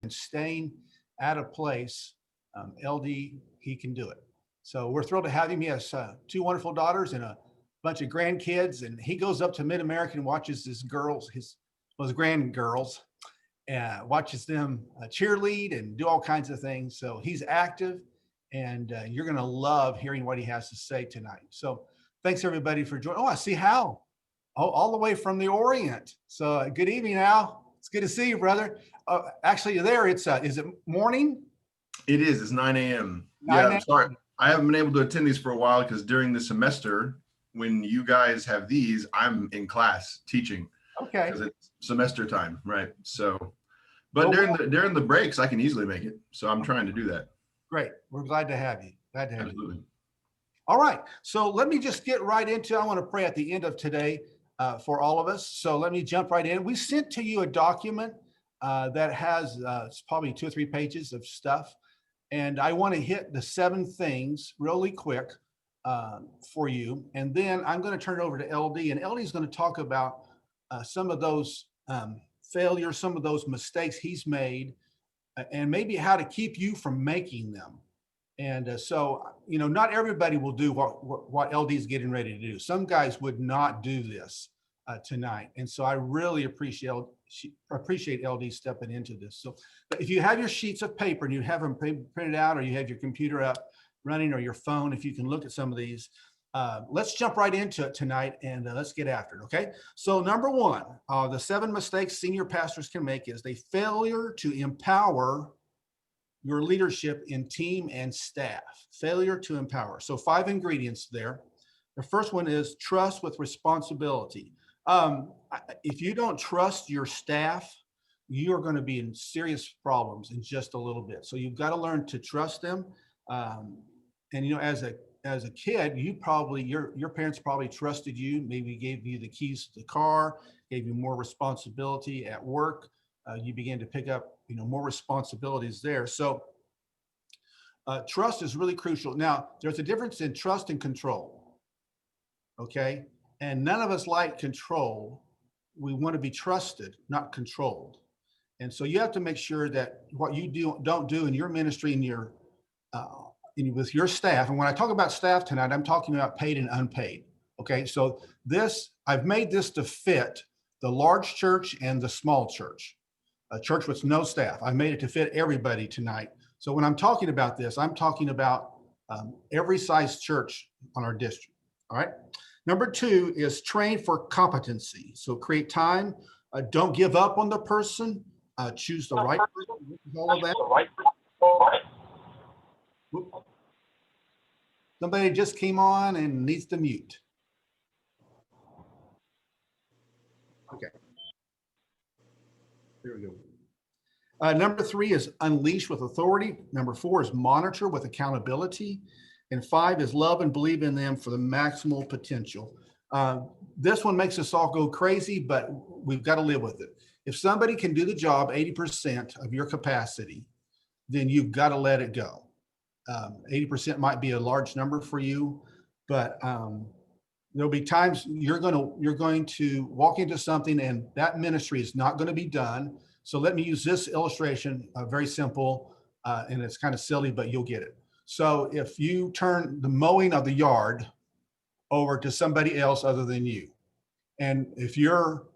and staying at a place, LD, he can do it. So we're thrilled to have him. He has two wonderful daughters and a bunch of grandkids, and he goes up to Mid American and watches his girls, his grand girls, watches them cheerlead and do all kinds of things. So he's active, and you're going to love hearing what he has to say tonight. So thanks everybody for joining. Oh, I see Hal, all the way from the Orient. So good evening, Al. It's good to see you, brother. Actually, you're there. It's is it morning? It is. It's 9 a.m. 9 Yeah, I'm sorry. I haven't been able to attend these for a while because during the semester, when you guys have these, I'm in class teaching. Okay. Because it's semester time, right? So, but during the breaks, I can easily make it. So I'm trying to do that. Great. We're glad to have you. Glad to have Absolutely. you. All right. So let me just get right into. I want to pray at the end of today for all of us. So let me jump right in. We sent to you a document that has it's probably 2 or 3 pages of stuff. And I want to hit the 7 things really quick for you. And then I'm going to turn it over to LD. And LD is going to talk about some of those failures, some of those mistakes he's made, and maybe how to keep you from making them. And so, not everybody will do what LD is getting ready to do. Some guys would not do this tonight. And so I really appreciate LD stepping into this. So if you have your sheets of paper and you have them printed out, or you have your computer up running, or your phone, if you can look at some of these, let's jump right into it tonight, and let's get after it. Okay. So number 1, the 7 mistakes senior pastors can make is the failure to empower your leadership in team and staff. Failure to empower. So 5 ingredients there. The first one is trust with responsibility. If you don't trust your staff, you are going to be in serious problems in just a little bit. So you've got to learn to trust them. And as a kid, your parents probably trusted you, maybe gave you the keys to the car, gave you more responsibility at work. You began to pick up more responsibilities there. So trust is really crucial. Now, there's a difference in trust and control. Okay. And none of us like control. We want to be trusted, not controlled. And so you have to make sure that what you don't do in your ministry and with your staff. And when I talk about staff tonight, I'm talking about paid and unpaid. Okay. So I've made this to fit the large church and the small church. A church with no staff. I made it to fit everybody tonight. So when I'm talking about this, I'm talking about every size church on our district. All right. Number 2 is train for competency. So create time. Don't give up on the person. Choose the right person. All of that. Somebody just came on and needs to mute. Okay. There we go. Number 3 is unleash with authority. Number 4 is monitor with accountability. And 5 is love and believe in them for the maximal potential. This one makes us all go crazy, but we've got to live with it. If somebody can do the job 80% of your capacity, then you've got to let it go. 80% might be a large number for you, but there'll be times you're going to walk into something and that ministry is not going to be done. So let me use this illustration, very simple, and it's kind of silly, but you'll get it. So if you turn the mowing of the yard over to somebody else other than you, and if you're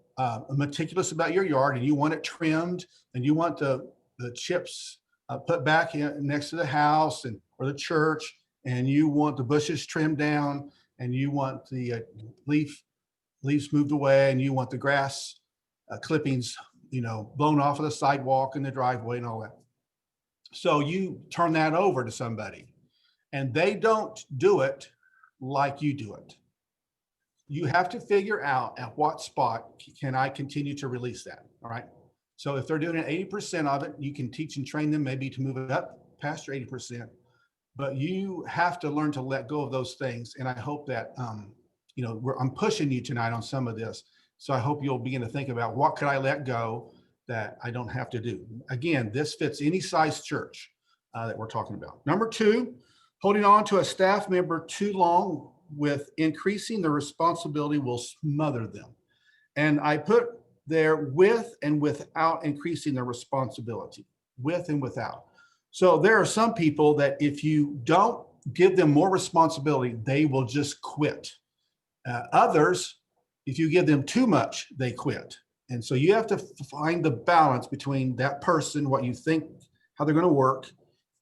meticulous about your yard and you want it trimmed and you want the chips put back in next to the house or the church, and you want the bushes trimmed down, and you want the leaves moved away, and you want the grass clippings blown off of the sidewalk and the driveway and all that. So you turn that over to somebody and they don't do it like you do it. You have to figure out at what spot can I continue to release that. All right. So if they're doing an 80% of it, you can teach and train them maybe to move it up past your 80%, but you have to learn to let go of those things. And I hope that, I'm pushing you tonight on some of this. So I hope you'll begin to think about what could I let go that I don't have to do. Again, this fits any size church that we're talking about. Number 2, holding on to a staff member too long with increasing the responsibility will smother them. And I put there with and without increasing the responsibility. with and without. So there are some people that if you don't give them more responsibility, they will just quit. Others, if you give them too much, they quit. And so you have to find the balance between that person, what you think, how they're going to work,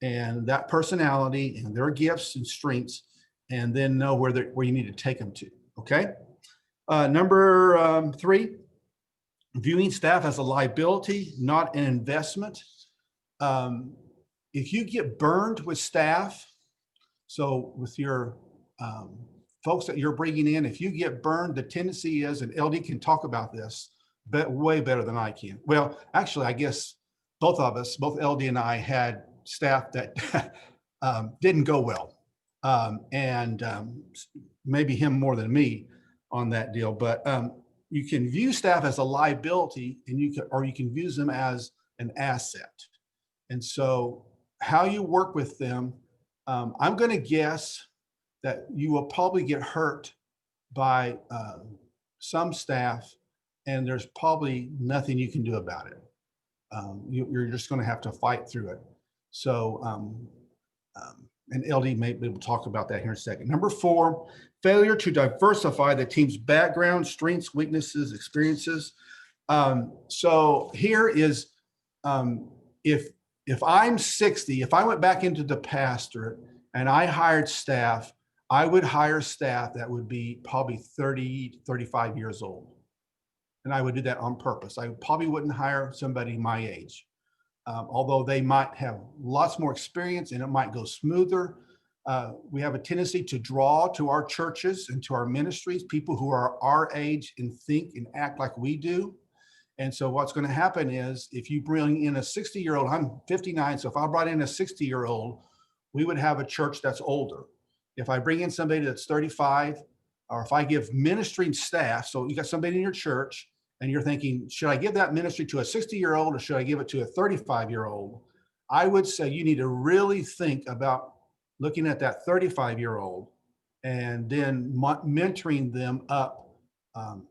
and that personality and their gifts and strengths, and then know where you need to take them to. Okay. Number 3, viewing staff as a liability, not an investment. If you get burned with staff, so with your folks that you're bringing in, if you get burned, the tendency is, and LD can talk about this, but way better than I can. Well, actually, I guess both of us, both LD and I, had staff that didn't go well, and maybe him more than me on that deal. But you can view staff as a liability, and you can view them as an asset. And so, how you work with them, I'm going to guess that you will probably get hurt by some staff, and there's probably nothing you can do about it. You're just going to have to fight through it. So, and LD may be able to talk about that here in a second. Number 4, failure to diversify the team's background, strengths, weaknesses, experiences. So here is, if I'm 60, if I went back into the pastorate and I hired staff, I would hire staff that would be probably 30, 35 years old. And I would do that on purpose. I probably wouldn't hire somebody my age, although they might have lots more experience and it might go smoother. We have a tendency to draw to our churches and to our ministries people who are our age and think and act like we do. And so what's going to happen is if you bring in a 60-year-old, I'm 59, so if I brought in a 60-year-old, we would have a church that's older. If I bring in somebody that's 35, or if I give ministry staff, so you got somebody in your church and you're thinking, should I give that ministry to a 60-year-old or should I give it to a 35-year-old? I would say you need to really think about looking at that 35-year-old and then mentoring them up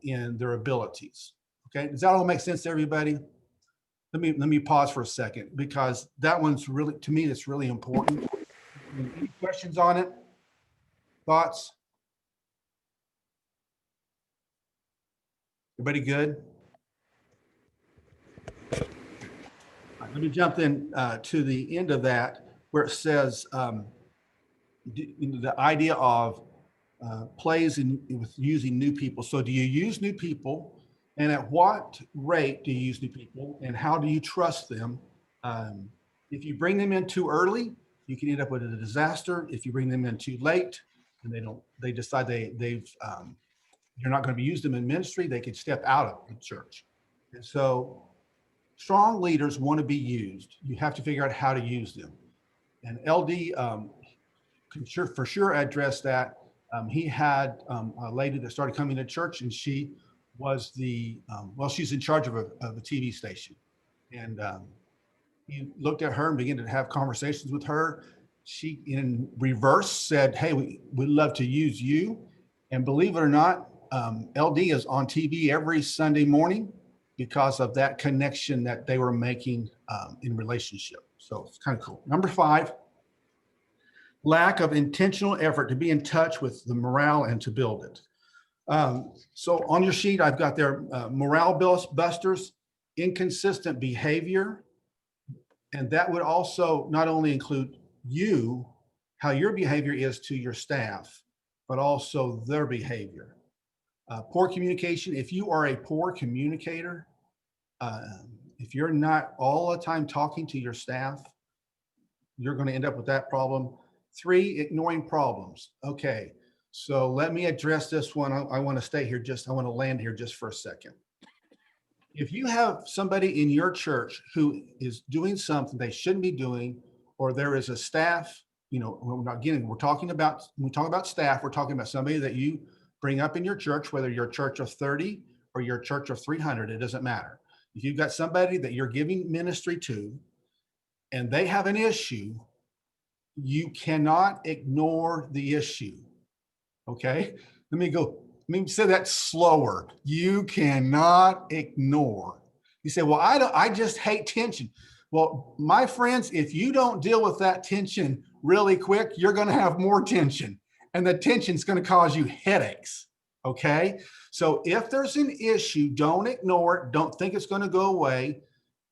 in their abilities. Okay, does that all make sense to everybody? Let me pause for a second because that one's really, to me, that's really important. Any questions on it? Thoughts? Everybody good? All right, let me jump in to the end of that where it says the idea of plays with using new people. So do you use new people? And at what rate do you use new people? And how do you trust them? If you bring them in too early, you can end up with a disaster. If you bring them in too late and they decide you're not going to be used them in ministry, they can step out of the church. And so strong leaders want to be used. You have to figure out how to use them. And LD can for sure address that. He had a lady that started coming to church, and she was she's in charge of a TV station. And he looked at her and began to have conversations with her. She, in reverse, said, hey, we'd love to use you. And believe it or not, LD is on TV every Sunday morning because of that connection that they were making in relationship. So it's kind of cool. Number 5, lack of intentional effort to be in touch with the morale and to build it. So on your sheet, I've got there morale busters, inconsistent behavior. And that would also not only include you, how your behavior is to your staff, but also their behavior. Poor communication. If you are a poor communicator, if you're not all the time talking to your staff, you're going to end up with that problem. 3, ignoring problems. Okay, so let me address this one. I want to stay here I want to land here just for a second. If you have somebody in your church who is doing something they shouldn't be doing, or there is a staff, when we talk about staff, we're talking about somebody that you bring up in your church, whether you're a church of 30 or you're a church of 300, it doesn't matter. If you've got somebody that you're giving ministry to and they have an issue, you cannot ignore the issue. Okay, let me say that slower. You cannot ignore. You say, well, I just hate tension. Well, my friends, if you don't deal with that tension really quick, you're going to have more tension, and the tension is going to cause you headaches. Okay. So if there's an issue, don't ignore it. Don't think it's going to go away.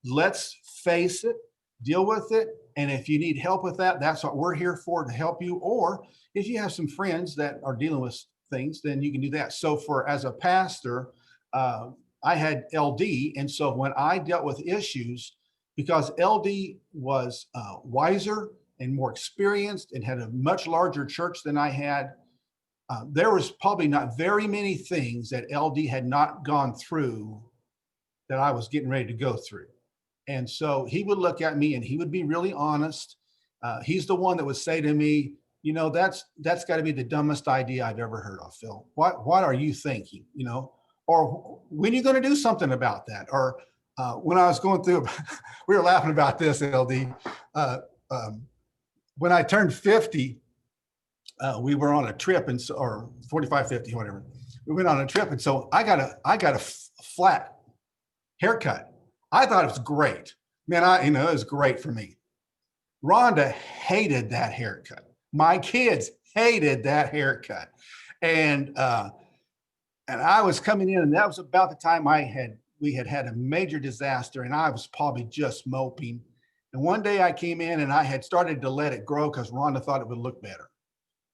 Let's face it, deal with it. And if you need help with that, that's what we're here for, to help you. Or if you have some friends that are dealing with things, then you can do that. So as a pastor, I had LD. And so when I dealt with issues, because LD was wiser and more experienced and had a much larger church than I had, there was probably not very many things that LD had not gone through that I was getting ready to go through. And so he would look at me and he would be really honest. He's the one that would say to me, that's got to be the dumbest idea I've ever heard of, Phil. What are you thinking? Or when are you going to do something about that? Or when I was going through, we were laughing about this, LD. When I turned 50, we were on a trip, or 45, 50, whatever. We went on a trip, and so I got a flat haircut. I thought it was great, man. It was great for me. Rhonda hated that haircut. My kids hated that haircut, and I was coming in, and that was about the time we had a major disaster, and I was probably just moping. And one day I came in, and I had started to let it grow because Rhonda thought it would look better.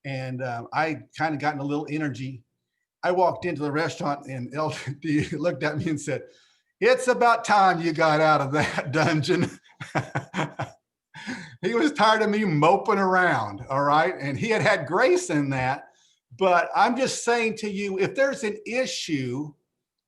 And I kind of gotten a little energy. I walked into the restaurant, and LD looked at me and said, "It's about time you got out of that dungeon." He was tired of me moping around. All right. And he had grace in that. But I'm just saying to you, if there's an issue,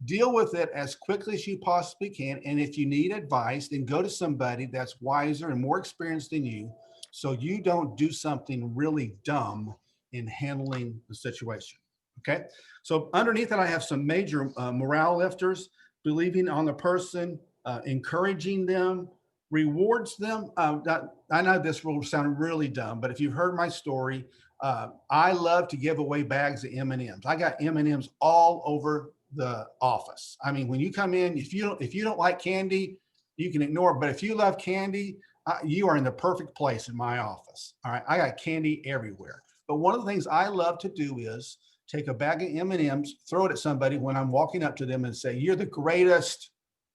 deal with it as quickly as you possibly can. And if you need advice, then go to somebody that's wiser and more experienced than you, so you don't do something really dumb in handling the situation. Okay. So underneath that, I have some major morale lifters: believing on the person, encouraging them, rewards them. I know this will sound really dumb, but if you've heard my story, I love to give away bags of M&Ms. I got M&Ms all over the office. I mean, when you come in, if you don't like candy, you can ignore it. But if you love candy, you are in the perfect place in my office. All right, I got candy everywhere. But one of the things I love to do is take a bag of M&Ms, throw it at somebody when I'm walking up to them, and say, "You're the greatest,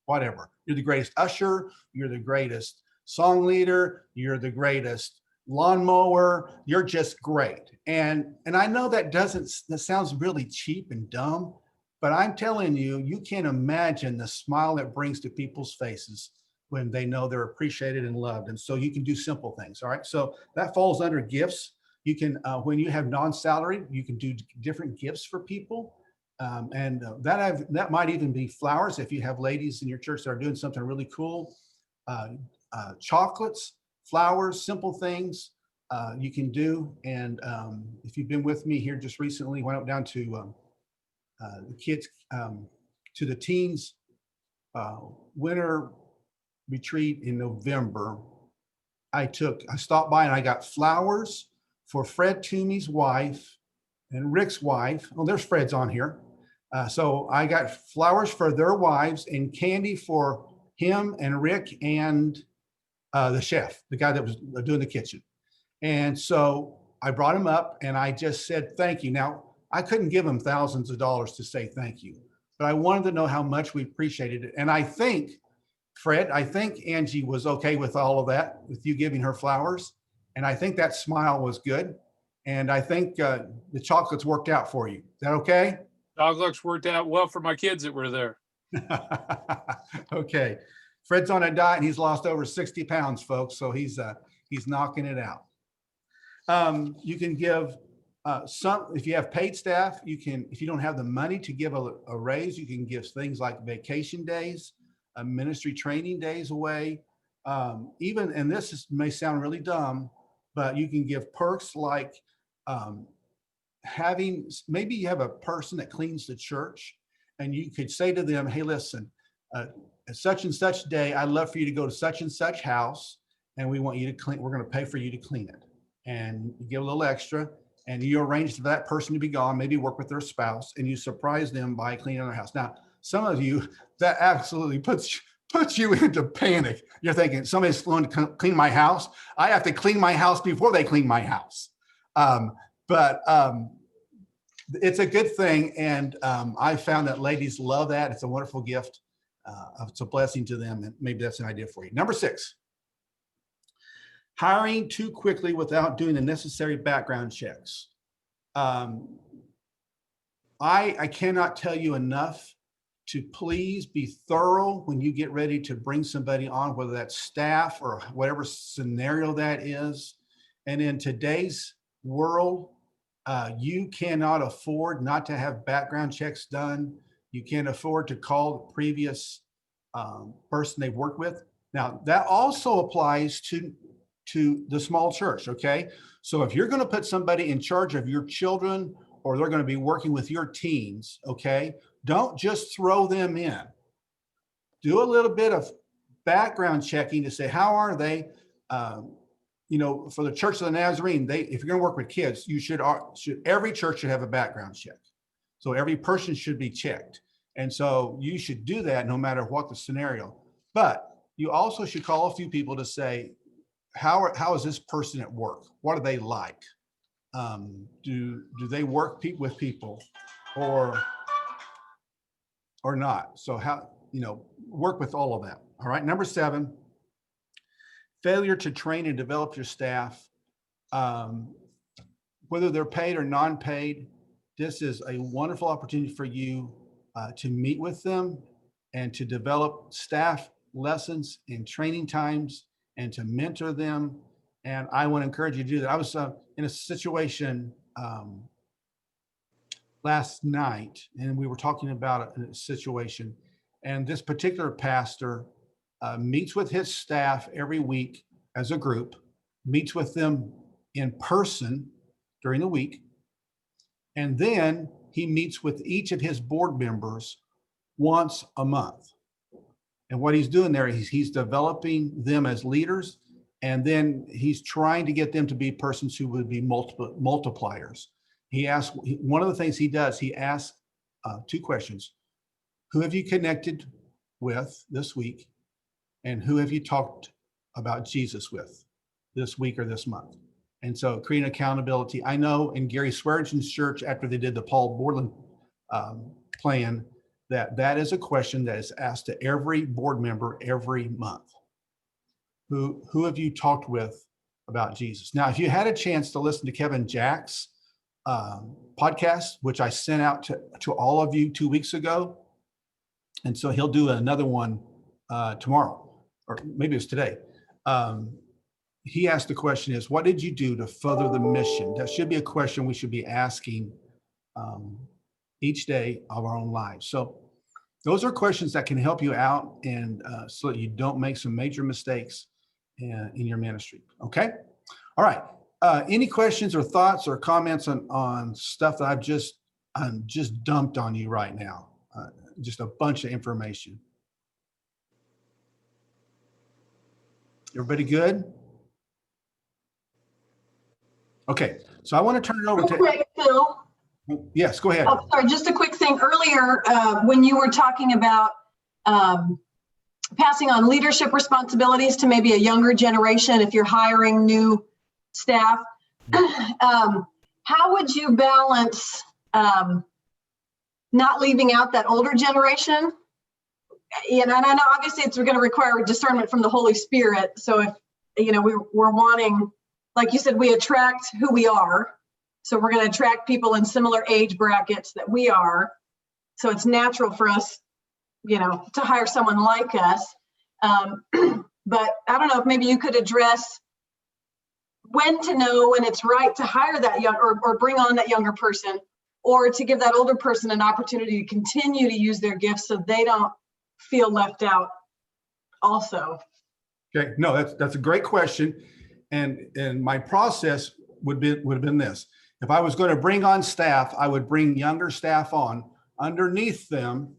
whatever. You're the greatest usher. You're the greatest song leader. You're the greatest lawnmower. You're just great." And I know that sounds really cheap and dumb, but I'm telling you, you can't imagine the smile it brings to people's faces when they know they're appreciated and loved. And so you can do simple things. All right. So that falls under gifts. You can, when you have non-salary, you can do different gifts for people. That might even be flowers. If you have ladies in your church that are doing something really cool, chocolates, flowers, simple things you can do. And if you've been with me here just recently, went down to the kids, to the teens winter retreat in November. I stopped by and I got flowers for Fred Toomey's wife and Rick's wife. Oh, there's Fred's on here. So I got flowers for their wives and candy for him and Rick and the chef, the guy that was doing the kitchen. And so I brought him up and I just said, "Thank you." Now, I couldn't give him thousands of dollars to say thank you, but I wanted to know how much we appreciated it. And I think, Fred, Angie was okay with all of that, with you giving her flowers. And I think that smile was good. And I think the chocolates worked out for you. Is that okay? Chocolates worked out well for my kids that were there. Okay. Fred's on a diet and he's lost over 60 pounds, folks. So he's knocking it out. You can give if you have paid staff, if you don't have the money to give a raise, you can give things like vacation days, ministry training days away. And may sound really dumb, but you can give perks like maybe you have a person that cleans the church, and you could say to them, "Hey, listen, at such and such day, I'd love for you to go to such and such house, and we want you to clean. We're going to pay for you to clean it." And you give a little extra, and you arrange for that person to be gone, maybe work with their spouse, and you surprise them by cleaning their house. Now, some of you, that absolutely puts puts you into panic. You're thinking somebody's going to clean my house. I have to clean my house before they clean my house. But it's a good thing. And I found that ladies love that. It's a wonderful gift. It's a blessing to them. And maybe that's an idea for you. Number 6, hiring too quickly without doing the necessary background checks. I cannot tell you enough to please be thorough when you get ready to bring somebody on, whether that's staff or whatever scenario that is. And in today's world, you cannot afford not to have background checks done. You can't afford to call the previous person they've worked with. Now, that also applies to the small church, okay? So if you're going to put somebody in charge of your children, or they're going to be working with your teens, okay? Don't just throw them in. Do a little bit of background checking to say, how are they? For the Church of the Nazarene, if you're going to work with kids, every church should have a background check. So every person should be checked. And so you should do that no matter what the scenario. But you also should call a few people to say, how is this person at work? What are they like? Do they work with people or not? So work with all of that. All right. Number 7, failure to train and develop your staff, whether they're paid or non-paid. This is a wonderful opportunity for you to meet with them and to develop staff lessons and training times and to mentor them. And I want to encourage you to do that. I was in a situation last night, and we were talking about a situation. And this particular pastor meets with his staff every week as a group, meets with them in person during the week. And then he meets with each of his board members once a month. And what he's doing there is he's developing them as leaders. And then he's trying to get them to be persons who would be multipliers. One of the things he does, he asks 2 questions. Who have you connected with this week? And who have you talked about Jesus with this week or this month? And so creating accountability. I know in Gary Swearengen's church, after they did the Paul Borland plan, that is a question that is asked to every board member every month. Who have you talked with about Jesus? Now, if you had a chance to listen to Kevin Jack's podcast, which I sent out to all of you 2 weeks ago, and so he'll do another one tomorrow, or maybe it's today. He asked the question is, what did you do to further the mission? That should be a question we should be asking each day of our own lives. So those are questions that can help you out, and so that you don't make some major mistakes in your ministry. Okay. All right. Any questions or thoughts or comments on stuff that I'm just dumped on you right now? Just a bunch of information. Everybody good? Okay. So I want to turn it over to quick, Phil. Yes, go ahead. Oh, sorry, just a quick thing. Earlier, when you were talking about passing on leadership responsibilities to maybe a younger generation, if you're hiring new staff, how would you balance not leaving out that older generation? And I know obviously it's going to require discernment from the Holy Spirit. So if, we're wanting, like you said, we attract who we are. So we're going to attract people in similar age brackets that we are. So it's natural for us, to hire someone like us. But I don't know if maybe you could address when to know when it's right to hire that young or bring on that younger person, or to give that older person an opportunity to continue to use their gifts so they don't feel left out also. Okay, no, that's a great question. And my process would have been this. If I was going to bring on staff, I would bring younger staff on. Underneath them,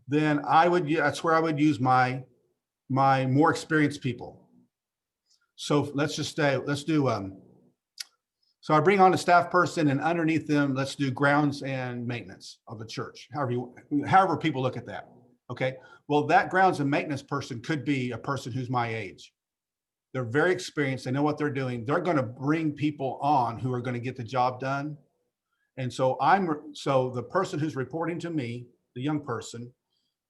then that's where I would use my more experienced people. So so I bring on a staff person, and underneath them, let's do grounds and maintenance of the church. However people look at that. Okay. Well, that grounds and maintenance person could be a person who's my age. They're very experienced. They know what they're doing. They're going to bring people on who are going to get the job done. And so so the person who's reporting to me, the young person,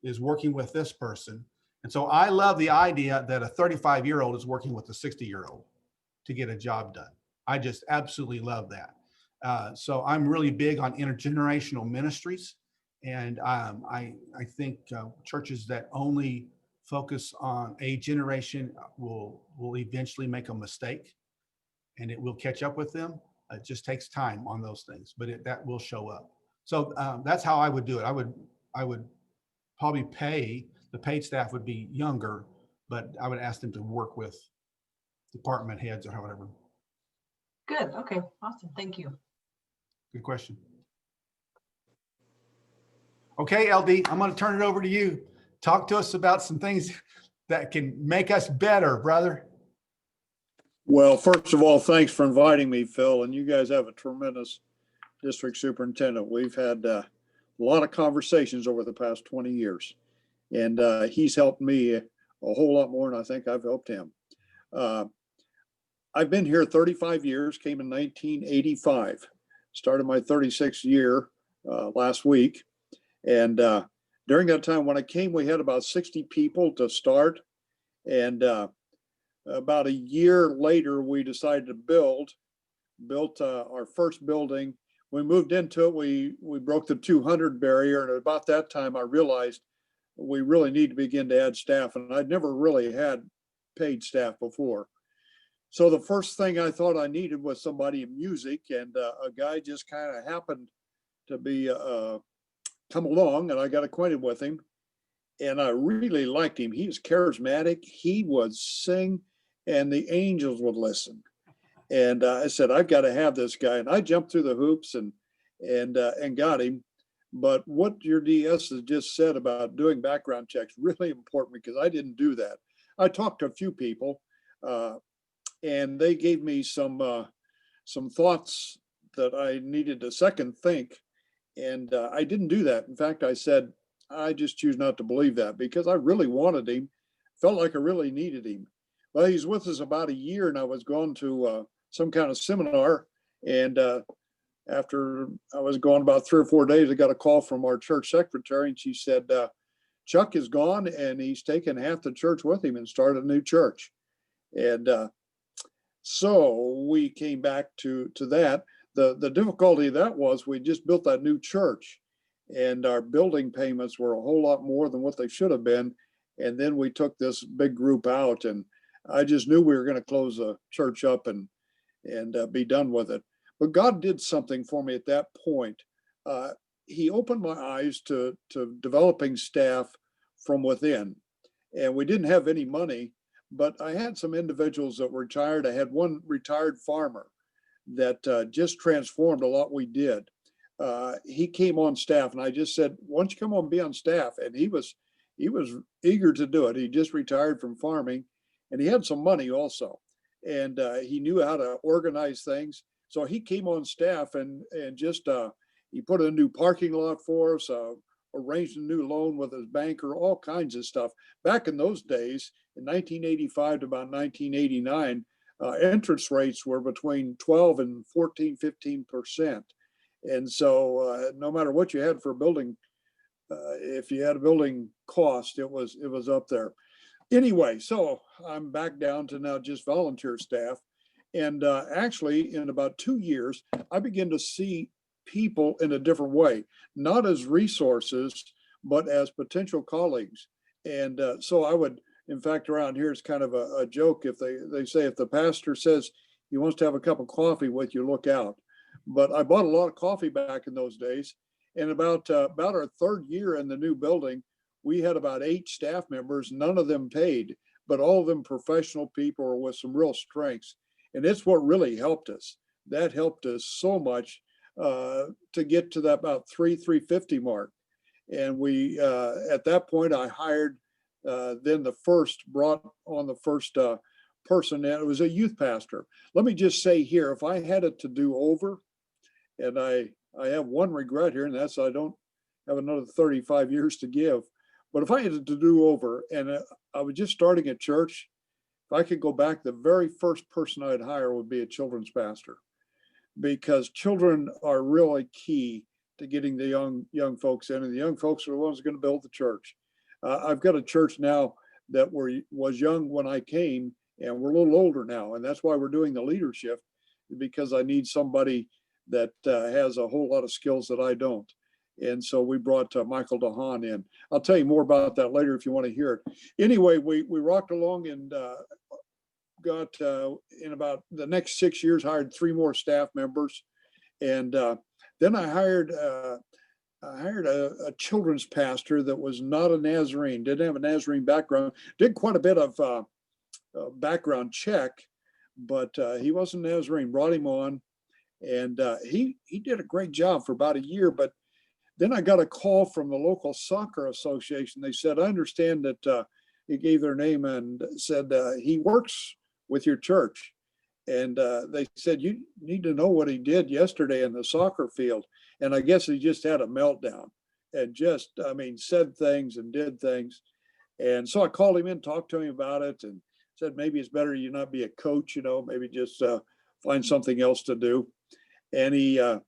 is working with this person. And so I love the idea that a 35-year-old is working with a 60-year-old to get a job done. I just absolutely love that. So I'm really big on intergenerational ministries. And I think churches that only focus on a generation will eventually make a mistake, and it will catch up with them. It just takes time on those things, but that will show up. So that's how I would do it. I would probably the paid staff would be younger, but I would ask them to work with department heads or whatever. Good. Okay. Awesome. Thank you. Good question. Okay, LD, I'm going to turn it over to you. Talk to us about some things that can make us better, brother. Well, first of all, thanks for inviting me, Phil, and you guys have a tremendous district superintendent. We've had a lot of conversations over the past 20 years, and he's helped me a whole lot more than I think I've helped him. I've been here 35 years, came in 1985, started my 36th year last week. And during that time, when I came, we had about 60 people to start. And about a year later, we decided to built our first building. We moved into it, we broke the 200 barrier. And about that time, I realized we really need to begin to add staff. And I'd never really had paid staff before. So the first thing I thought I needed was somebody in music, and a guy just kind of happened to be come along, and I got acquainted with him, and I really liked him. He was charismatic. He would sing, and the angels would listen. And I said, I've got to have this guy. And I jumped through the hoops and got him. But what your DS has just said about doing background checks really important, because I didn't do that. I talked to a few people, and they gave me some thoughts that I needed to second think. And I didn't do that. In fact, I said, I just choose not to believe that, because I really wanted him, felt like I really needed him. Well, he's with us about a year, and I was going to some kind of seminar. And after I was gone about 3 or 4 days, I got a call from our church secretary, and she said, Chuck is gone, and he's taken half the church with him and started a new church. And so we came back to that. The difficulty of that was we just built that new church, and our building payments were a whole lot more than what they should have been. And then we took this big group out, and I just knew we were going to close the church up and be done with it. But God did something for me at that point. He opened my eyes to developing staff from within. And we didn't have any money, but I had some individuals that were retired. I had one retired farmer that just transformed a lot we did. He came on staff, and I just said, why don't you come on and be on staff? And he was eager to do it. He just retired from farming, and he had some money also. And he knew how to organize things. So he came on staff and just he put in a new parking lot for us, arranged a new loan with his banker, all kinds of stuff. Back in those days, in 1985 to about 1989, interest rates were between 12 and 14, 15%. And so no matter what you had for a building, if you had a building cost, it was up there. Anyway, so I'm back down to now just volunteer staff. And actually, in about 2 years, I began to see people in a different way, not as resources, but as potential colleagues. And so I would, in fact, around here, it's kind of a joke. If they say, if the pastor says he wants to have a cup of coffee with you, look out. But I bought a lot of coffee back in those days. And about our 3rd year in the new building, we had about 8 staff members, none of them paid, but all of them professional people with some real strengths. And it's what really helped us. That helped us so much to get to that about 350 mark. And we, at that point, I hired brought on the first person, and it was a youth pastor. Let me just say here, if I had it to do over, and I have one regret here, and that's I don't have another 35 years to give. But if I had to do over and I was just starting a church, if I could go back, the very first person I'd hire would be a children's pastor, because children are really key to getting the young folks in, and the young folks are the ones going to build the church. I've got a church now that was young when I came, and we're a little older now, and that's why we're doing the leadership, because I need somebody that has a whole lot of skills that I don't. And so we brought Michael DeHaan in. I'll tell you more about that later if you want to hear it. Anyway, we rocked along and got in about the next 6 years, hired 3 more staff members. And then I hired a children's pastor that was not a Nazarene, didn't have a Nazarene background, did quite a bit of background check, but he wasn't Nazarene, brought him on. And he did a great job for about a year. But then I got a call from the local soccer association. They said, I understand that he gave their name and said, he works with your church. And they said, you need to know what he did yesterday in the soccer field. And I guess he just had a meltdown and just, said things and did things. And so I called him in, talked to him about it, and said, maybe it's better you not be a coach, maybe just find something else to do. And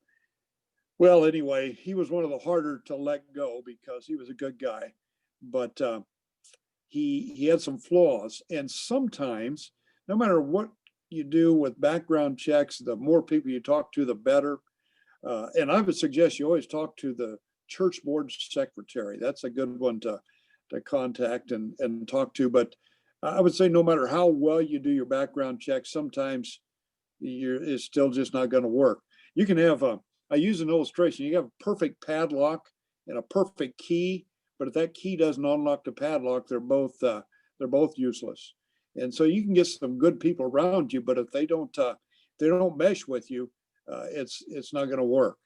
well, anyway, he was one of the harder to let go because he was a good guy, but he had some flaws. And sometimes, no matter what you do with background checks, the more people you talk to, the better. And I would suggest you always talk to the church board secretary. That's a good one to contact and talk to. But I would say no matter how well you do your background checks, sometimes it's still just not going to work. You can have I use an illustration. You have a perfect padlock and a perfect key, but if that key doesn't unlock the padlock, they're both useless. And so you can get some good people around you, but if they don't mesh with you, it's not going to work.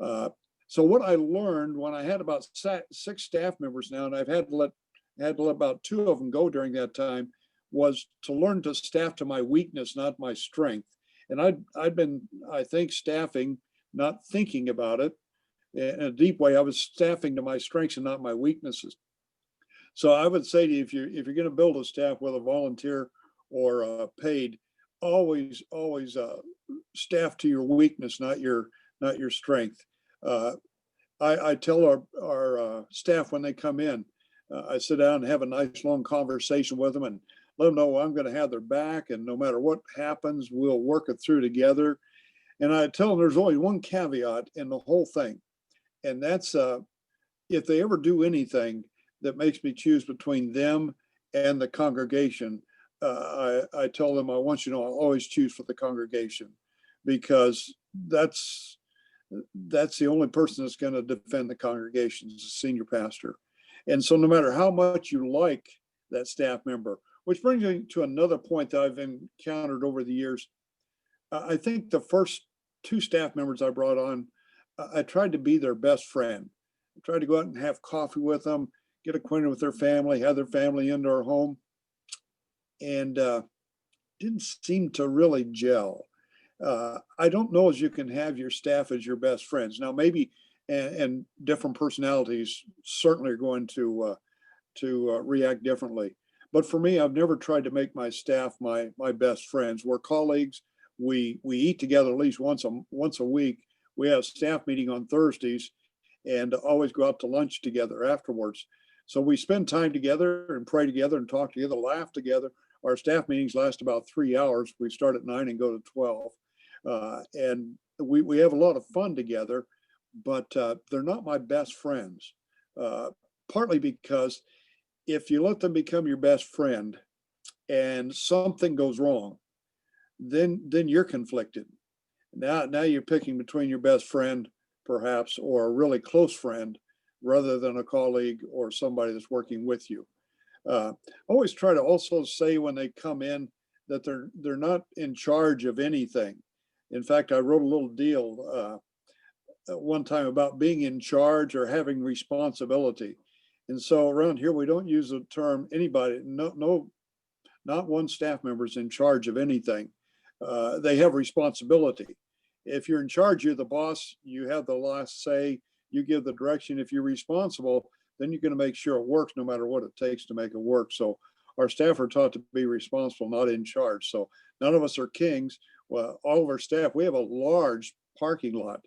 So what I learned when I had about 6 staff members now, and I've had to let about 2 of them go during that time, was to learn to staff to my weakness, not my strength. And I'd been, I think, staffing, not thinking about it in a deep way. I was staffing to my strengths and not my weaknesses. So I would say to you, if you're going to build a staff, whether volunteer or paid, always staff to your weakness, not your strength. I tell our staff when they come in, I sit down and have a nice long conversation with them and let them know I'm going to have their back, and no matter what happens, we'll work it through together. And I tell them there's only one caveat in the whole thing, and that's if they ever do anything that makes me choose between them and the congregation, I tell them, I want you to know I'll always choose for the congregation, because that's the only person that's going to defend the congregation is the senior pastor. And so no matter how much you like that staff member, which brings me to another point that I've encountered over the years. I think the first 2 staff members I brought on, I tried to be their best friend. I tried to go out and have coffee with them, get acquainted with their family, have their family into our home, and didn't seem to really gel. I don't know as you can have your staff as your best friends. Now, maybe, and different personalities certainly are going to react differently. But for me, I've never tried to make my staff my best friends. We're colleagues. We eat together at least once a week. We have a staff meeting on Thursdays and always go out to lunch together afterwards. So we spend time together and pray together and talk together, laugh together. Our staff meetings last about 3 hours. We start at 9 and go to 12. And we have a lot of fun together, but they're not my best friends, partly because if you let them become your best friend and something goes wrong, then you're conflicted. Now you're picking between your best friend, perhaps, or a really close friend, rather than a colleague or somebody that's working with you. Always try to also say when they come in that they're not in charge of anything. In fact, I wrote a little deal one time about being in charge or having responsibility. And so around here, we don't use the term anybody, not one staff member is in charge of anything. They have responsibility. If you're in charge, you're the boss, you have the last say, you give the direction. If you're responsible, then you're going to make sure it works no matter what it takes to make it work. So our staff are taught to be responsible, not in charge. So none of us are kings. Well, all of our staff, we have a large parking lot,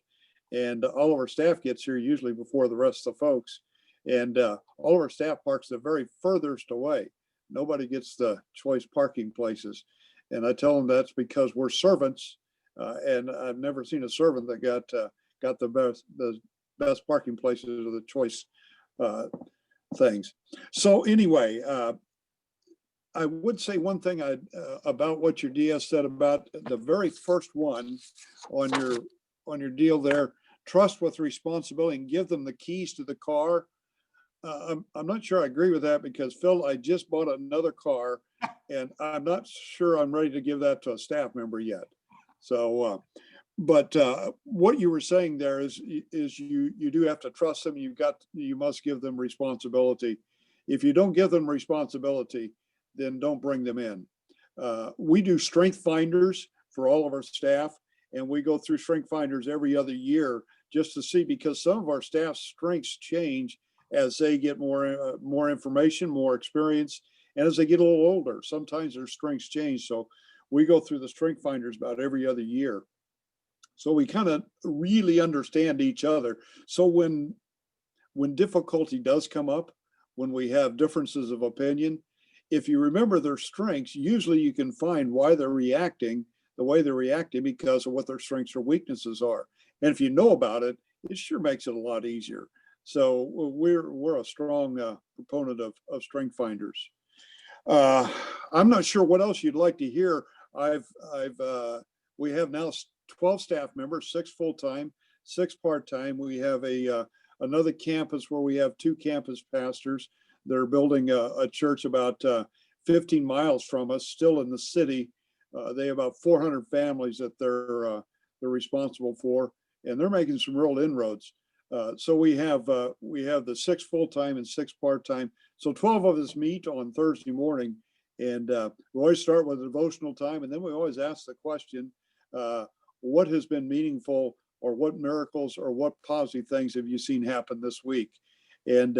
and all of our staff gets here usually before the rest of the folks. And all of our staff parks the very furthest away. Nobody gets the choice parking places. And I tell them that's because we're servants, and I've never seen a servant that got the best parking places or the choice things. So anyway, I would say one thing about what your DS said about the very first one on your deal there, trust with responsibility and give them the keys to the car. I'm not sure I agree with that because Phil, I just bought another car and I'm not sure I'm ready to give that to a staff member yet. So, but what you were saying there is you do have to trust them. You must give them responsibility. If you don't give them responsibility, then don't bring them in. We do strength finders for all of our staff, and we go through strength finders every other year just to see, because some of our staff's strengths change as they get more information, more experience, and as they get a little older. Sometimes their strengths change. So we go through the strength finders about every other year. So we kind of really understand each other. So when difficulty does come up, when we have differences of opinion, if you remember their strengths, usually you can find why they're reacting the way they're reacting because of what their strengths or weaknesses are. And if you know about it, it sure makes it a lot easier. So we're a strong proponent of strength finders. I'm not sure what else you'd like to hear. We have now 12 staff members, 6 full-time, 6 part-time. We have another campus where we have 2 campus pastors. They're building a church about 15 miles from us, still in the city. They have about 400 families that they're responsible for, and they're making some real inroads. So we have the 6 full-time and 6 part-time. So 12 of us meet on Thursday morning, and we always start with a devotional time, and then we always ask the question, what has been meaningful, or what miracles or what positive things have you seen happen this week? And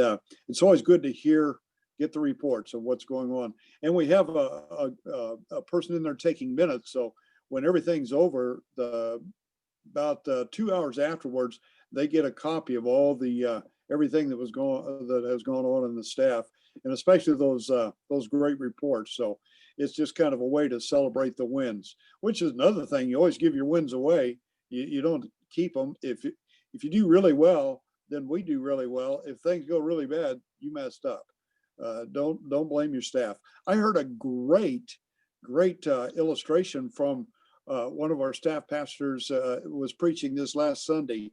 it's always good to get the reports of what's going on. And we have a person in there taking minutes. So when everything's over, about 2 hours afterwards, they get a copy of all the everything that has gone on in the staff, and especially those great reports. So it's just kind of a way to celebrate the wins, which is another thing. You always give your wins away. You don't keep them. If you do really well, then we do really well. If things go really bad, you messed up. Don't blame your staff. I heard a great illustration from one of our staff pastors was preaching this last Sunday,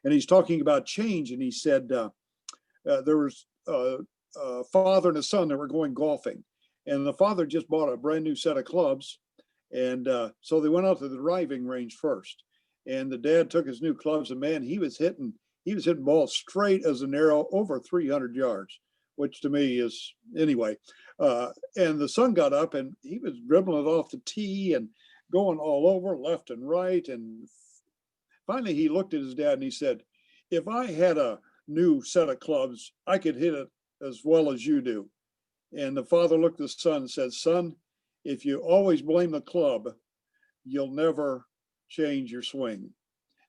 and he's talking about change. And he said there was a father and a son that were going golfing, and the father just bought a brand new set of clubs, and so they went out to the driving range first. And the dad took his new clubs, and man, he was hitting balls straight as an arrow over 300 yards, which to me is anyway. And the son got up and he was dribbling it off the tee and going all over left and right. And finally he looked at his dad and he said, if I had a new set of clubs, I could hit it as well as you do. And the father looked at the son and said, son, if you always blame the club, you'll never change your swing.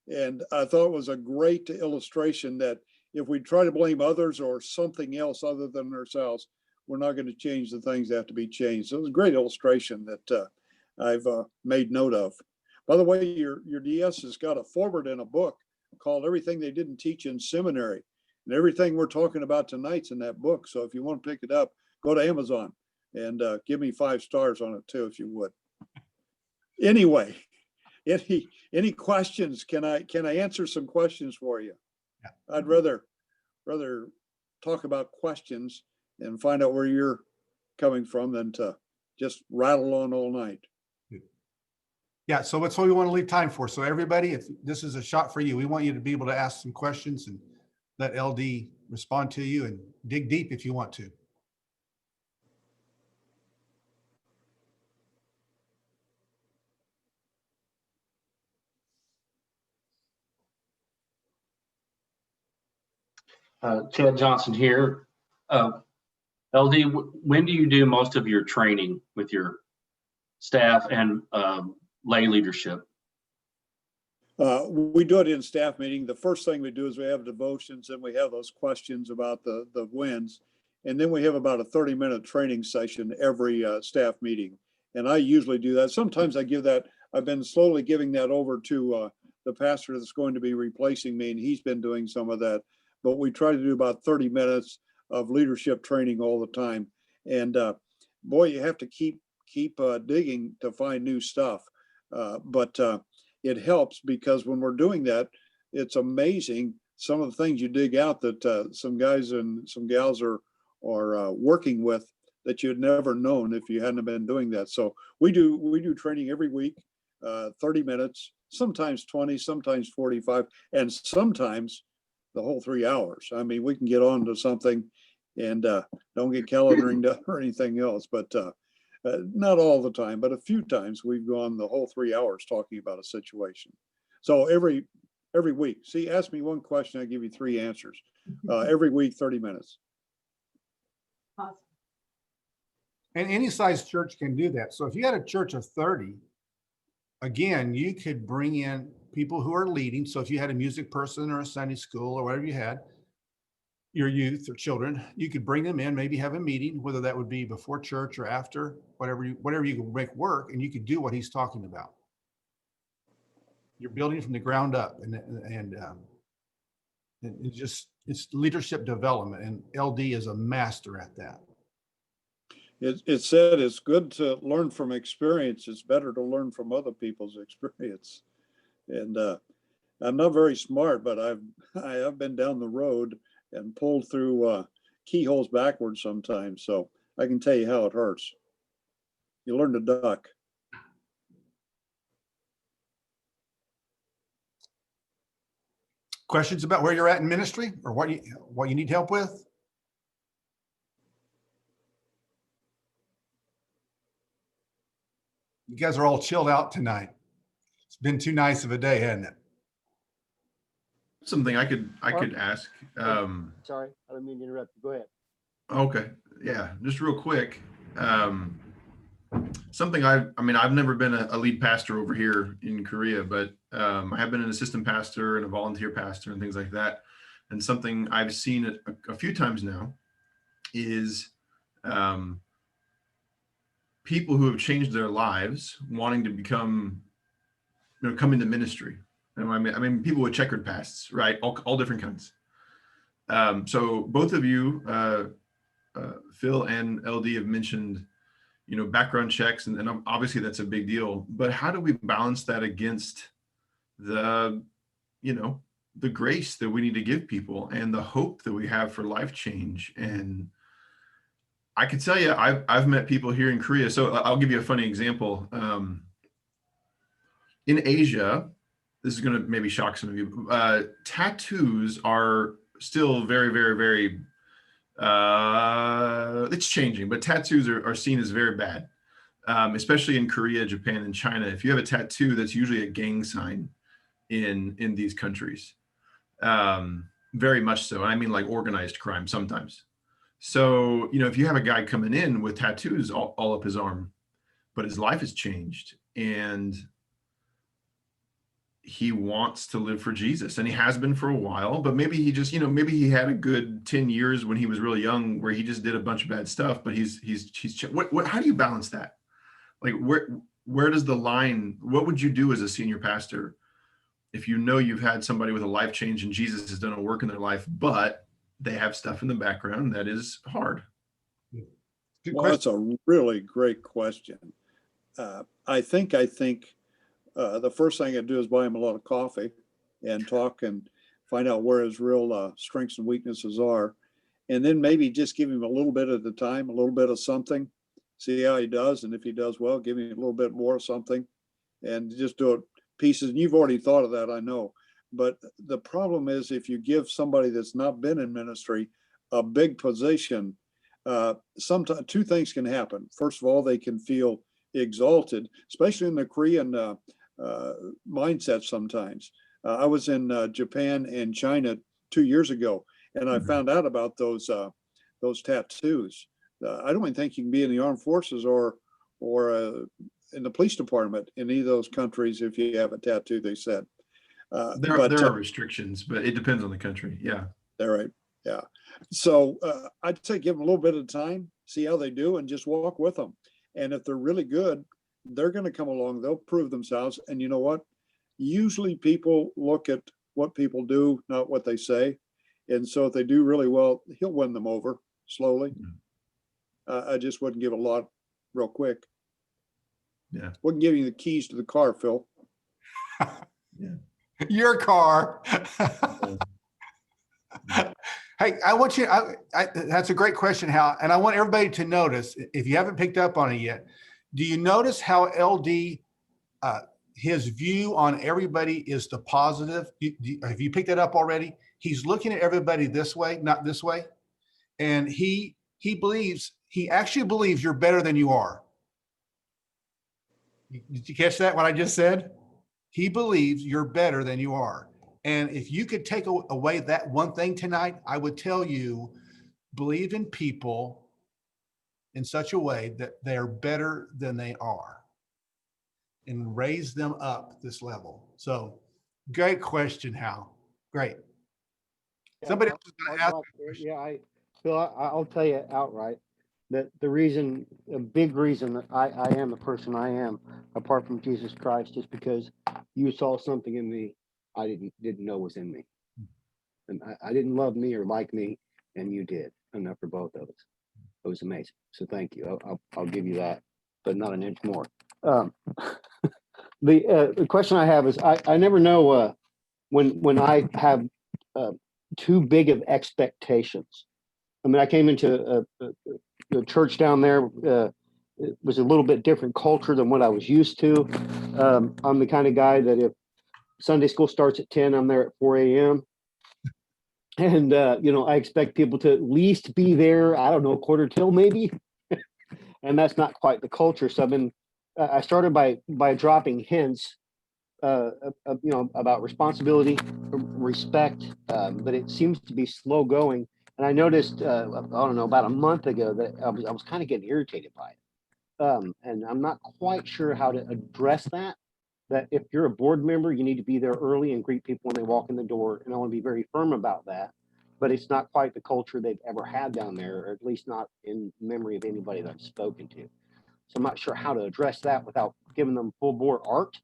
And I thought it was a great illustration that if we try to blame others or something else other than ourselves, we're not going to change the things that have to be changed. So it was a great illustration that I've made note of. By the way, your DS has got a foreword in a book called Everything They Didn't Teach in Seminary. And everything we're talking about tonight's in that book. So if you want to pick it up, go to Amazon and give me 5 stars on it too, if you would. Anyway, any questions? Can I answer some questions for you? Yeah. I'd rather talk about questions and find out where you're coming from than to just rattle on all night. Yeah, so that's what we want to leave time for. So everybody, if this is a shot for you, we want you to be able to ask some questions and let LD respond to you and dig deep if you want to. Ted Johnson here. LD, when do you do most of your training with your staff and lay leadership? We do it in staff meeting. The first thing we do is we have devotions and we have those questions about the wins. And then we have about a 30-minute training session every staff meeting. And I usually do that. Sometimes I give that, I've been slowly giving that over to the pastor that's going to be replacing me, and he's been doing some of that. But we try to do about 30 minutes of leadership training all the time. And boy, you have to keep digging to find new stuff. But it helps because when we're doing that, it's amazing some of the things you dig out that some guys and some gals are working with that you'd never known if you hadn't been doing that. So we do training every week, 30 minutes, sometimes 20, sometimes 45, and sometimes the whole 3 hours. I mean, we can get on to something and don't get calendaring done or anything else, but not all the time, but a few times we've gone the whole 3 hours talking about a situation. So every week, see, ask me one question, I give you 3 answers. Every week, 30 minutes. Awesome. And any size church can do that. So if you had a church of 30, again, you could bring in people who are leading. So if you had a music person or a Sunday school or whatever you had, your youth or children, you could bring them in, maybe have a meeting, whether that would be before church or after, whatever you can make work, and you could do what he's talking about. You're building from the ground up, and it's leadership development, and LD is a master at that. It said it's good to learn from experience. It's better to learn from other people's experience. And I'm not very smart, but I have been down the road and pulled through keyholes backwards sometimes. So I can tell you how it hurts. You learn to duck. Questions about where you're at in ministry or what you need help with? You guys are all chilled out tonight. It's been too nice of a day, hasn't it? Something I could ask. Sorry, I don't mean to interrupt you. Go ahead. Okay, yeah, just real quick. Something I've never been a lead pastor over here in Korea, but I have been an assistant pastor and a volunteer pastor and things like that. And something I've seen a few times now is people who have changed their lives wanting to become, come into ministry. I mean, people with checkered pasts, right? All different kinds. So both of you, Phil and LD, have mentioned, background checks, and obviously that's a big deal. But how do we balance that against the grace that we need to give people and the hope that we have for life change? And I can tell you, I've met people here in Korea. So I'll give you a funny example. In Asia, this is going to maybe shock some of you. Tattoos are still very, very, very, it's changing, but tattoos are seen as very bad, especially in Korea, Japan, and China. If you have a tattoo, that's usually a gang sign in these countries. Very much so. I mean, like organized crime sometimes. So, if you have a guy coming in with tattoos all up his arm, but his life has changed and he wants to live for Jesus, and he has been for a while, but maybe he just, maybe he had a good 10 years when he was really young where he just did a bunch of bad stuff, but he's how do you balance that? Like, where does the line, what would you do as a senior pastor if you've had somebody with a life change and Jesus has done a work in their life, but they have stuff in the background that is hard? Well, that's a really great question. I think the first thing I'd do is buy him a lot of coffee and talk and find out where his real strengths and weaknesses are. And then maybe just give him a little bit at a time, a little bit of something, see how he does. And if he does well, give him a little bit more of something and just do it pieces. And you've already thought of that, I know. But the problem is if you give somebody that's not been in ministry a big position, sometimes 2 things can happen. First of all, they can feel exalted, especially in the Korean mindset sometimes. I was in Japan and China 2 years ago, And I found out about those tattoos. I don't even think you can be in the armed forces or in the police department in any of those countries if you have a tattoo, they said. There are restrictions, but it depends on the country. Yeah. They're right. Yeah. So I'd say give them a little bit of time, see how they do, and just walk with them. And if they're really good, they're going to come along. They'll prove themselves. And you know what? Usually people look at what people do, not what they say. And so if they do really well, he'll win them over slowly. I just wouldn't give a lot real quick. Yeah. Wouldn't give you the keys to the car, Phil. Your car. Hey, I want you, that's a great question, Hal. And I want everybody to notice, if you haven't picked up on it yet, do you notice how LD, his view on everybody is the positive? Have you picked that up already? He's looking at everybody this way, not this way. And he actually believes you're better than you are. Did you catch that, what I just said? He believes you're better than you are. And if you could take away that one thing tonight, I would tell you, believe in people in such a way that they're better than they are and raise them up this level. So great question, Hal. Great. Somebody else is going to ask. Phil, I'll tell you outright that a big reason that I am the person I am, apart from Jesus Christ, is because you saw something in me I didn't know was in me. And I didn't love me or like me, and you did. Enough for both of us. It was amazing. So thank you. I'll give you that, but not an inch more. The question I have is I never know when I have too big of expectations. I mean, I came into a church down there. It was a little bit different culture than what I was used to. I'm the kind of guy that if Sunday school starts at 10, I'm there at 4 a.m. And, I expect people to at least be there, I don't know, 1:45 maybe. And that's not quite the culture. So I started by dropping hints, about responsibility, respect, but it seems to be slow going. And I noticed, I don't know, about a month ago that I was kind of getting irritated by it. And I'm not quite sure how to address that if you're a board member, you need to be there early and greet people when they walk in the door. And I want to be very firm about that. But it's not quite the culture they've ever had down there, or at least not in memory of anybody that I've spoken to. So I'm not sure how to address that without giving them full bore art,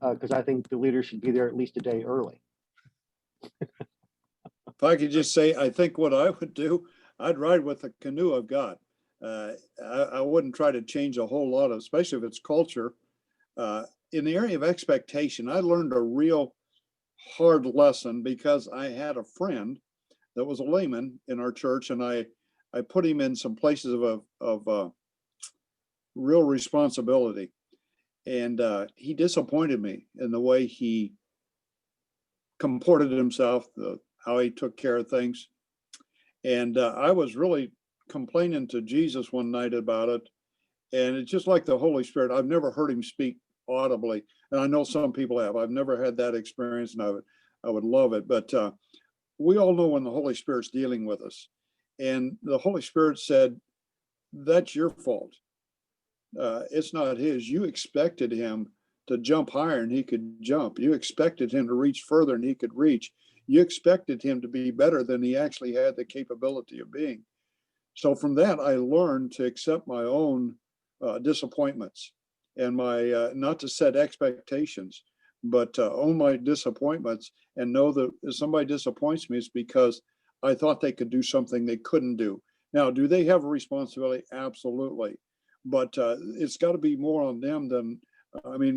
because I think the leaders should be there at least a day early. If I could just say, I think what I would do, I'd ride with the canoe I've got. I wouldn't try to change a whole lot, especially if it's culture. In the area of expectation, I learned a real hard lesson because I had a friend that was a layman in our church, and I put him in some places of real responsibility. And he disappointed me in the way he comported himself, how he took care of things. And I was really complaining to Jesus one night about it. And it's just like the Holy Spirit. I've never heard him speak audibly. And I know some people have. I've never had that experience, and I would love it. But we all know when the Holy Spirit's dealing with us. And the Holy Spirit said, that's your fault. It's not his. You expected him to jump higher and he could jump. You expected him to reach further and he could reach. You expected him to be better than he actually had the capability of being. So from that, I learned to accept my own disappointments and my not to set expectations, but own my disappointments and know that if somebody disappoints me, it's because I thought they could do something they couldn't do. Now, do they have a responsibility? Absolutely. But it's got to be more on them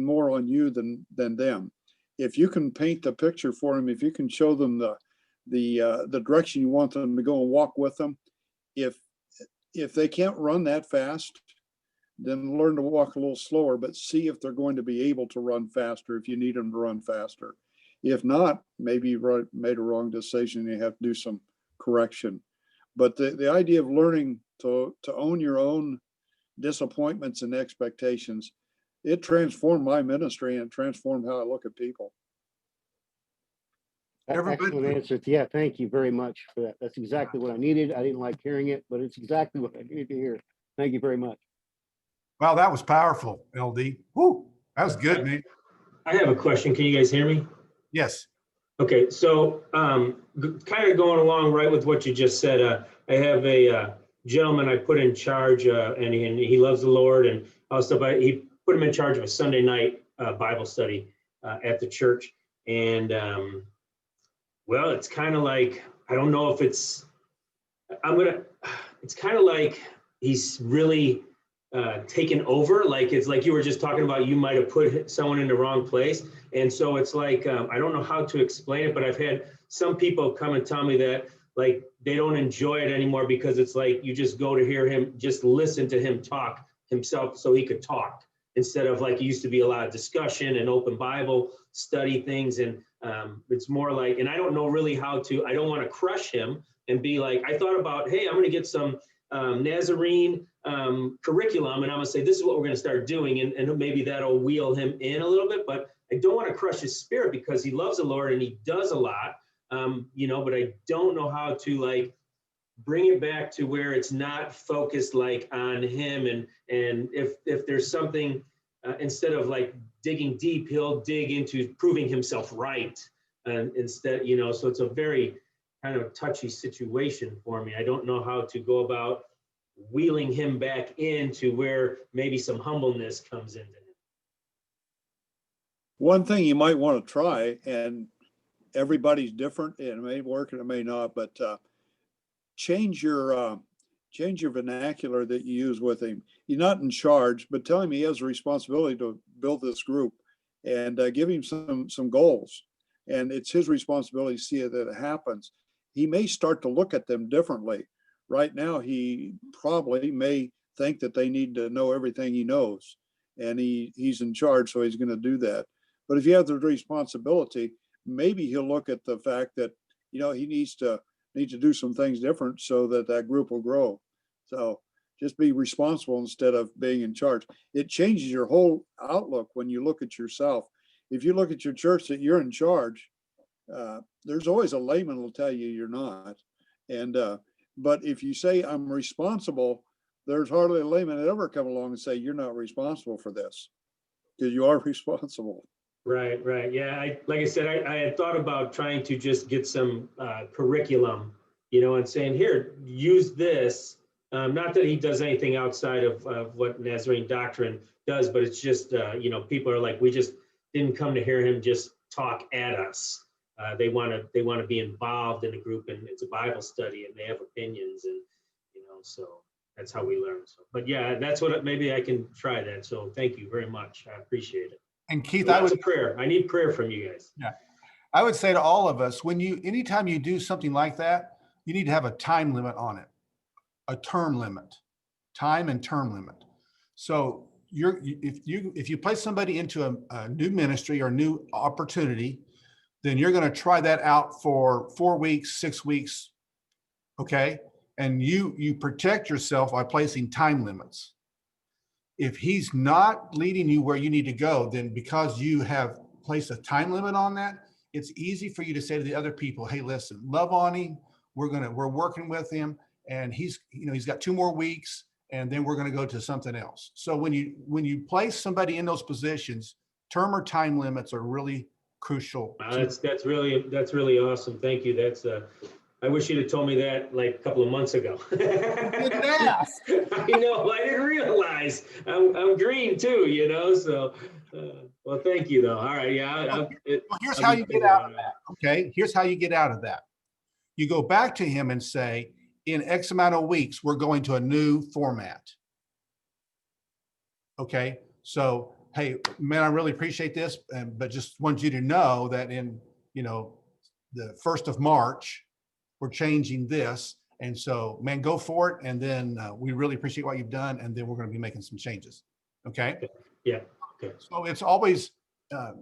more on you than them. If you can paint the picture for them, if you can show them the direction you want them to go and walk with them, if they can't run that fast, then learn to walk a little slower, but see if they're going to be able to run faster if you need them to run faster. If not, maybe you made a wrong decision and you have to do some correction. But the idea of learning to own your own disappointments and expectations, it transformed my ministry and transformed how I look at people. Everybody- Excellent answer. Yeah, thank you very much for that. That's exactly what I needed. I didn't like hearing it, but it's exactly what I needed to hear. Thank you very much. Wow, that was powerful, LD. Woo, that was good, man. I have a question. Can you guys hear me? Yes. Okay, so kind of going along right with what you just said, I have a gentleman I put in charge, and he loves the Lord and also, but he put him in charge of a Sunday night Bible study at the church. And well, it's kind of like, I don't know if it's kind of like he's really taken over. Like, it's like you were just talking about, you might have put someone in the wrong place. And so it's like, I don't know how to explain it, but I've had some people come and tell me that like they don't enjoy it anymore because it's like you just go to hear him, just listen to him talk himself so he could talk, instead of like it used to be a lot of discussion and open Bible study things. And it's more like, and I don't know really how to, I don't want to crush him and be like, I thought about, hey, I'm going to get some Nazarene curriculum, and I'm gonna say this is what we're gonna start doing, and maybe that'll wheel him in a little bit. But I don't want to crush his spirit because he loves the Lord and he does a lot, but I don't know how to like bring it back to where it's not focused like on him, and if there's something instead of like digging deep, he'll dig into proving himself right, and instead, so it's a very kind of touchy situation for me. I don't know how to go about wheeling him back into where maybe some humbleness comes into him. One thing you might want to try, and everybody's different, and it may work and it may not, but change your vernacular that you use with him. You're not in charge, but tell him he has a responsibility to build this group, and give him some goals. And it's his responsibility to see that it happens. He may start to look at them differently. Right now, he probably may think that they need to know everything he knows, and he's in charge, so he's going to do that. But if you have the responsibility, maybe he'll look at the fact that he needs to do some things different so that group will grow. So just be responsible instead of being in charge. It changes your whole outlook when you look at yourself. If you look at your church that you're in charge, there's always a layman who'll tell you you're not. And but if you say I'm responsible, there's hardly a layman that ever come along and say you're not responsible for this, because you are responsible. Right. Yeah, like I said, I had thought about trying to just get some curriculum, and saying, here, use this. Not that he does anything outside of what Nazarene doctrine does, but it's just, people are like, we just didn't come to hear him just talk at us. They want to be involved in a group, and it's a Bible study, and they have opinions, and so that's how we learn. So, but yeah, that's what maybe I can try that. So thank you very much. I appreciate it. And Keith, Lots of prayer. I need prayer from you guys. Yeah, I would say to all of us, anytime you do something like that, you need to have a time limit on it, a term limit, time and term limit. So if you place somebody into a new ministry or new opportunity, then you're going to try that out for 4 weeks, 6 weeks. Okay. And you protect yourself by placing time limits. If he's not leading you where you need to go, then because you have placed a time limit on that, it's easy for you to say to the other people, hey, listen, love on him. We're working with him, and he's got 2 more weeks, and then we're going to go to something else. So when you place somebody in those positions, term or time limits are really crucial. That's really awesome. Thank you. I wish you'd have told me that like a couple of months ago. Didn't ask. I know, I didn't realize. I'm green too, so, well, thank you though. All right, yeah. Well, here's how you get out of that, okay? Here's how you get out of that. You go back to him and say, in X amount of weeks, we're going to a new format. Okay, so, hey, man, I really appreciate this, but just want you to know that in, the 1st of March, we're changing this. And so, man, go for it. And then we really appreciate what you've done. And then we're going to be making some changes. Okay. Yeah. Okay. So it's always,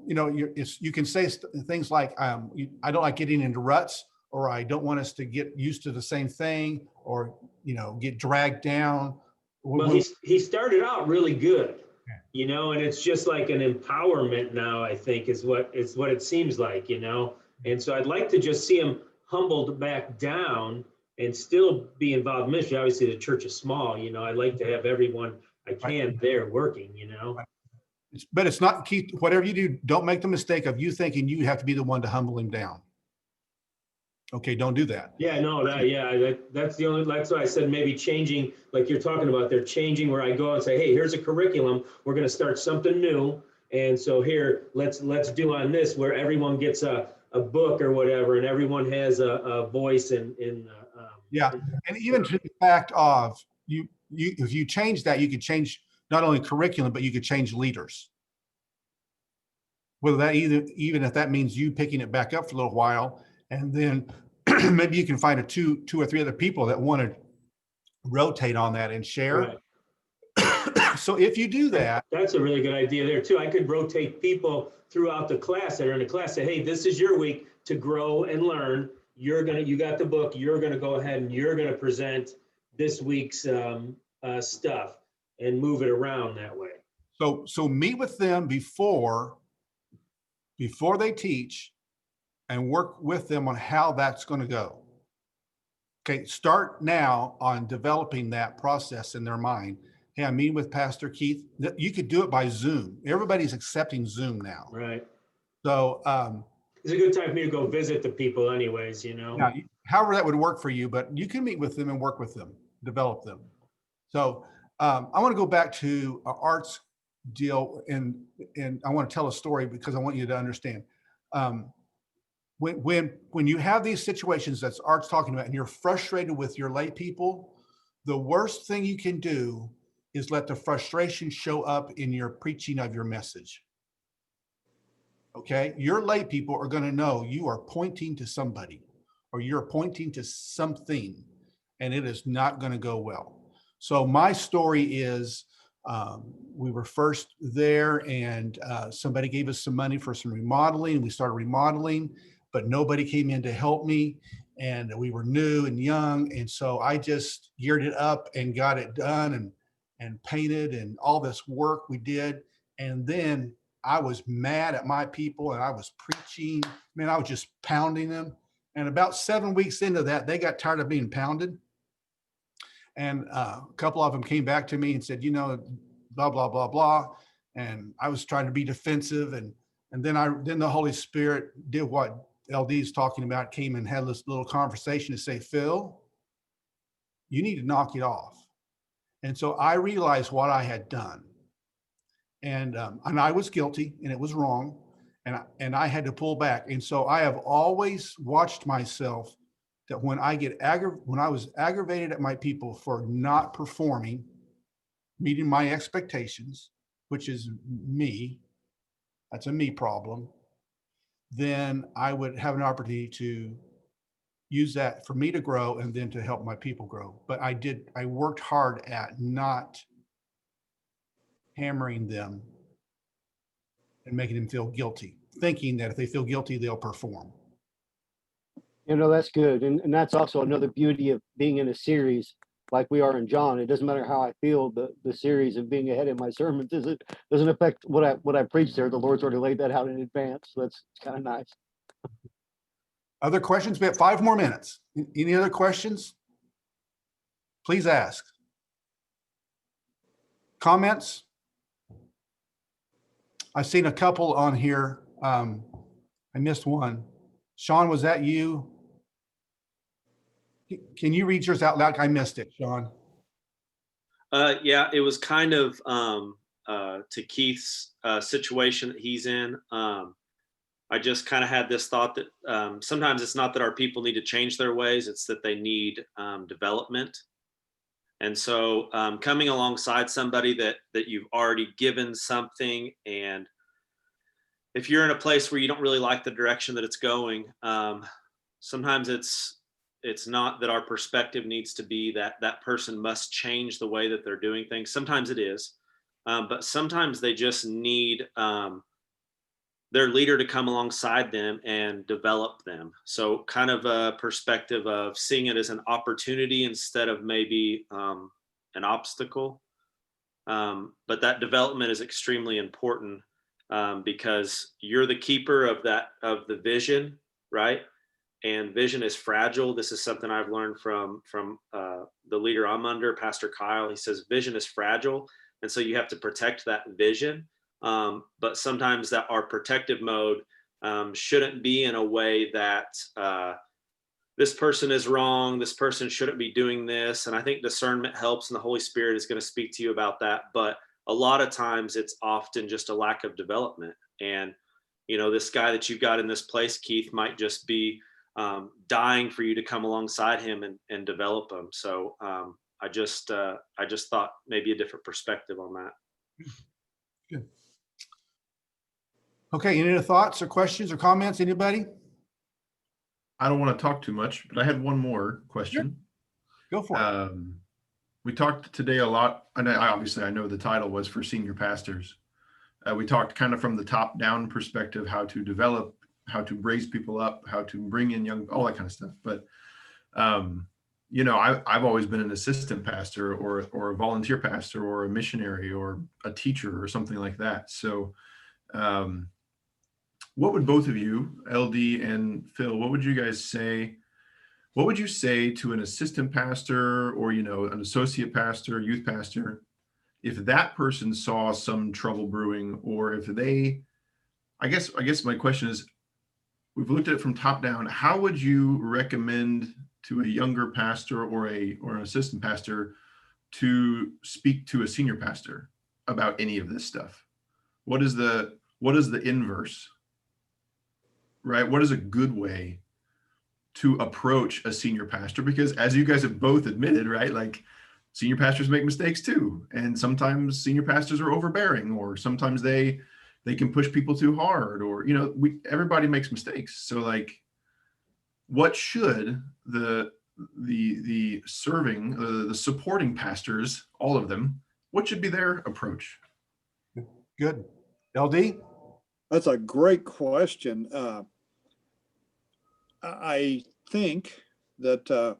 you can say things like, I don't like getting into ruts, or I don't want us to get used to the same thing, or, get dragged down. Well, he started out really good, and it's just like an empowerment now, I think is what it seems like, And so I'd like to just see them humbled back down and still be involved in ministry. Obviously, the church is small, you know, I'd like to have everyone I can there working, you know? But it's not, Keith, whatever you do, don't make the mistake of you thinking you have to be the one to humble him down. Okay, don't do that. Yeah, no, that's the only, that's why I said maybe changing, like you're talking about, they're changing where I go and say, hey, here's a curriculum. We're going to start something new. And so here, let's do on this where everyone gets a book or whatever, and everyone has a voice in. Yeah, and even to the fact of you, if you change that, you could change not only curriculum, but you could change leaders. Whether that even if that means you picking it back up for a little while, and then maybe you can find two or three other people that want to rotate on that and share. Right. So if you do that, That's a really good idea there too. I could rotate people throughout the class that are in the class, say, hey, this is your week to grow and learn. You got the book, you're gonna go ahead and you're gonna present this week's stuff and move it around that way. so meet with them before they teach and work with them on how that's going to go. Okay, start now on developing that process in their mind. Hey, I'm meeting with Pastor Keith. You could do it by Zoom. Everybody's accepting Zoom now. Right. So It's a good time for me to go visit the people anyways, you know? now, however that would work for you, but you can meet with them and work with them, develop them. So I want to go back to Art's deal, and I want to tell a story because I want you to understand. When you have these situations that Art's talking about and you're frustrated with your lay people, the worst thing you can do is let the frustration show up in your preaching of your message. Okay, your lay people are going to know you are pointing to somebody or you're pointing to something, and it is not going to go well. So my story is we were first there, and somebody gave us some money for some remodeling. We started remodeling, but nobody came in to help me, and we were new and young, and so I just geared it up and got it done and painted and all this work we did, and then I was mad at my people, and I was preaching. Man, I was just pounding them. And about 7 weeks into that, they got tired of being pounded. And a couple of them came back to me and said, you know, blah, blah, blah, blah. And I was trying to be defensive. And then the Holy Spirit did what LD is talking about, came and had this little conversation to say, Phil, you need to knock it off. And so I realized what I had done. And I was guilty, and it was wrong, and I had to pull back. And so I have always watched myself that when I was aggravated at my people for not performing, meeting my expectations, which is me, that's a me problem, then I would have an opportunity to use that for me to grow and then to help my people grow. But I worked hard at not hammering them and making them feel guilty, thinking that if they feel guilty, they'll perform. You know, that's good. And that's also another beauty of being in a series like we are in John. It doesn't matter how I feel, the series of being ahead in my sermons doesn't affect what I preach there. The Lord's already laid that out in advance. So that's kind of nice. Other questions? We have 5 more minutes. Any other questions? Please ask. Comments? I've seen a couple on here. I missed one. Sean, was that you? Can you read yours out loud? I missed it, Sean. Yeah, it was kind of to Keith's situation that he's in. I just kind of had this thought that sometimes it's not that our people need to change their ways, it's that they need development. And so coming alongside somebody that you've already given something, and if you're in a place where you don't really like the direction that it's going, sometimes it's not that our perspective needs to be that person must change the way that they're doing things. Sometimes it is, but sometimes they just need their leader to come alongside them and develop them. So kind of a perspective of seeing it as an opportunity instead of maybe an obstacle. But that development is extremely important because you're the keeper of the vision. right? And vision is fragile. This is something I've learned from the leader I'm under, Pastor Kyle. He says vision is fragile, and so you have to protect that vision. But sometimes that our protective mode shouldn't be in a way that this person is wrong, this person shouldn't be doing this. And I think discernment helps, and the Holy Spirit is going to speak to you about that. But a lot of times it's often just a lack of development. And, you know, this guy that you've got in this place, Keith, might just be dying for you to come alongside him and develop him. So I just thought maybe a different perspective on that. Good. Okay, any other thoughts or questions or comments, anybody? I don't want to talk too much, but I had one more question. Go for it. We talked today a lot, and I know the title was for senior pastors. We talked kind of from the top down perspective, how to develop, how to raise people up, how to bring in young, all that kind of stuff. But, you know, I've always been an assistant pastor or a volunteer pastor or a missionary or a teacher or something like that. So what would both of you, LD and Phil, what would you guys say? What would you say to an assistant pastor or, you know, an associate pastor, youth pastor, if that person saw some trouble brewing, or if they, I guess my question is, we've looked at it from top down. How would you recommend to a younger pastor or an assistant pastor to speak to a senior pastor about any of this stuff? What is the inverse, right? What is a good way to approach a senior pastor? Because as you guys have both admitted, right, like senior pastors make mistakes too. And sometimes senior pastors are overbearing, or sometimes they can push people too hard, or, you know, everybody makes mistakes. So like, what should the serving, the supporting pastors, all of them, what should be their approach? Good. LD? That's a great question. I think that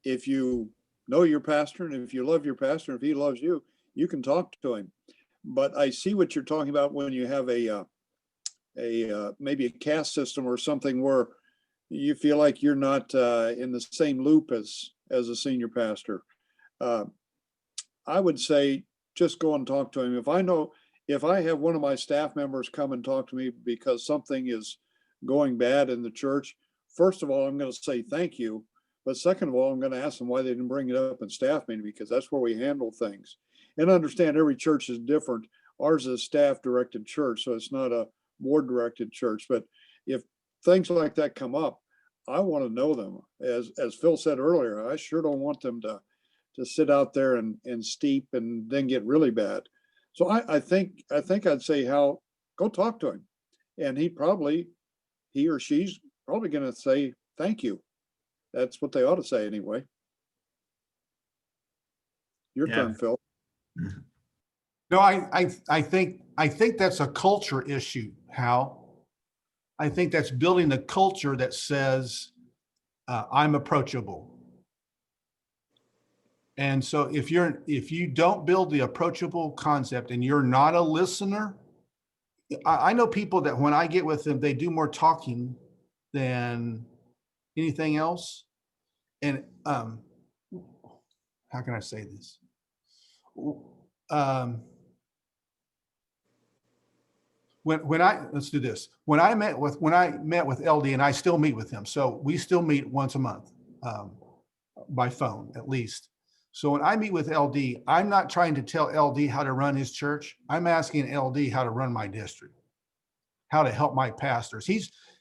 if you know your pastor, and if you love your pastor, and if he loves you, you can talk to him. But I see what you're talking about when you have maybe a caste system or something where you feel like you're not in the same loop as a senior pastor. I would say just go and talk to him. If I have one of my staff members come and talk to me because something is going bad in the church, first of all, I'm going to say thank you. But second of all, I'm going to ask them why they didn't bring it up in staff meeting, because that's where we handle things. And understand every church is different. Ours is a staff-directed church, so it's not a board-directed church. But if things like that come up, I want to know them. As Phil said earlier, I sure don't want them to sit out there and steep and then get really bad. So I think I'd say, go talk to him, and he or she's probably going to say thank you. That's what they ought to say anyway. Your turn, Phil. No, I think that's a culture issue, Hal. I think that's building a culture that says I'm approachable. And so if you don't build the approachable concept and you're not a listener, I know people that when I get with them, they do more talking than anything else. And how can I say this? Let's do this. When I met with LD, and I still meet with him, so we still meet once a month by phone at least. So when I meet with LD, I'm not trying to tell LD how to run his church. I'm asking LD how to run my district, how to help my pastors.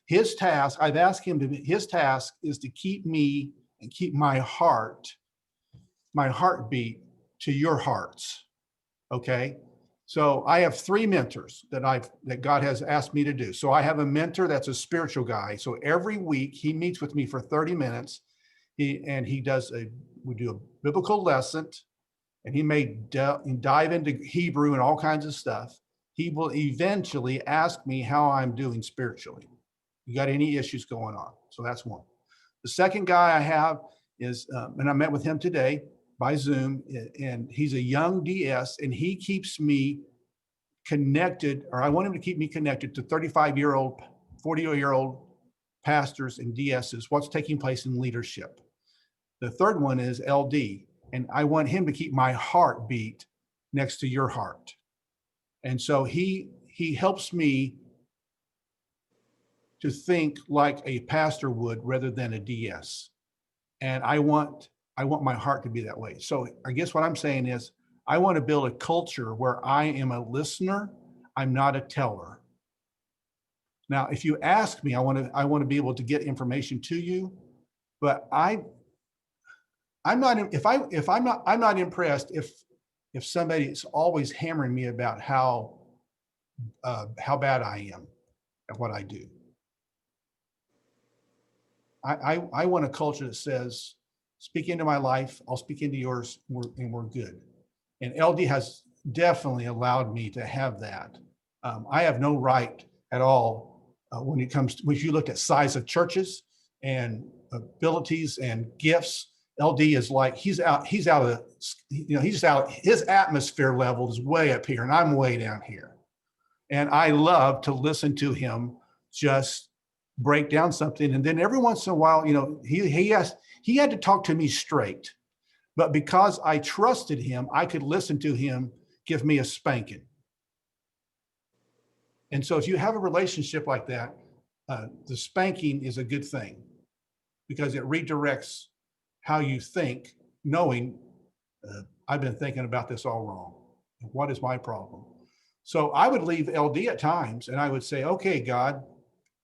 His task, I've asked him his task is to keep me and keep my heartbeat to your hearts. Okay. So I have 3 mentors that God has asked me to do. So I have a mentor that's a spiritual guy. So every week he meets with me for 30 minutes. We do a biblical lesson, and he may dive into Hebrew and all kinds of stuff. He will eventually ask me how I'm doing spiritually. You got any issues going on? So that's one. The second guy I have is, and I met with him today by Zoom, and he's a young DS, and he keeps me connected, or I want him to keep me connected to 35-year-old, 40-year-old pastors and DSs, what's taking place in leadership. The third one is LD, and I want him to keep my heartbeat next to your heart. And so he helps me to think like a pastor would rather than a DS. And I want my heart to be that way. So I guess what I'm saying is I want to build a culture where I am a listener, I'm not a teller. Now, if you ask me, I want to be able to get information to you, but I'm not impressed if somebody is always hammering me about how bad I am at what I do. I want a culture that says, speak into my life, I'll speak into yours, and we're good. And LD has definitely allowed me to have that. I have no right at all when it comes to, when you look at size of churches and abilities and gifts. LD is like, he's out of, he's out, his atmosphere level is way up here and I'm way down here. And I love to listen to him just break down something. And then every once in a while, he had to talk to me straight, but because I trusted him, I could listen to him give me a spanking. And so if you have a relationship like that, the spanking is a good thing because it redirects how you think, knowing I've been thinking about this all wrong. What is my problem? So I would leave LD at times and I would say, okay, God,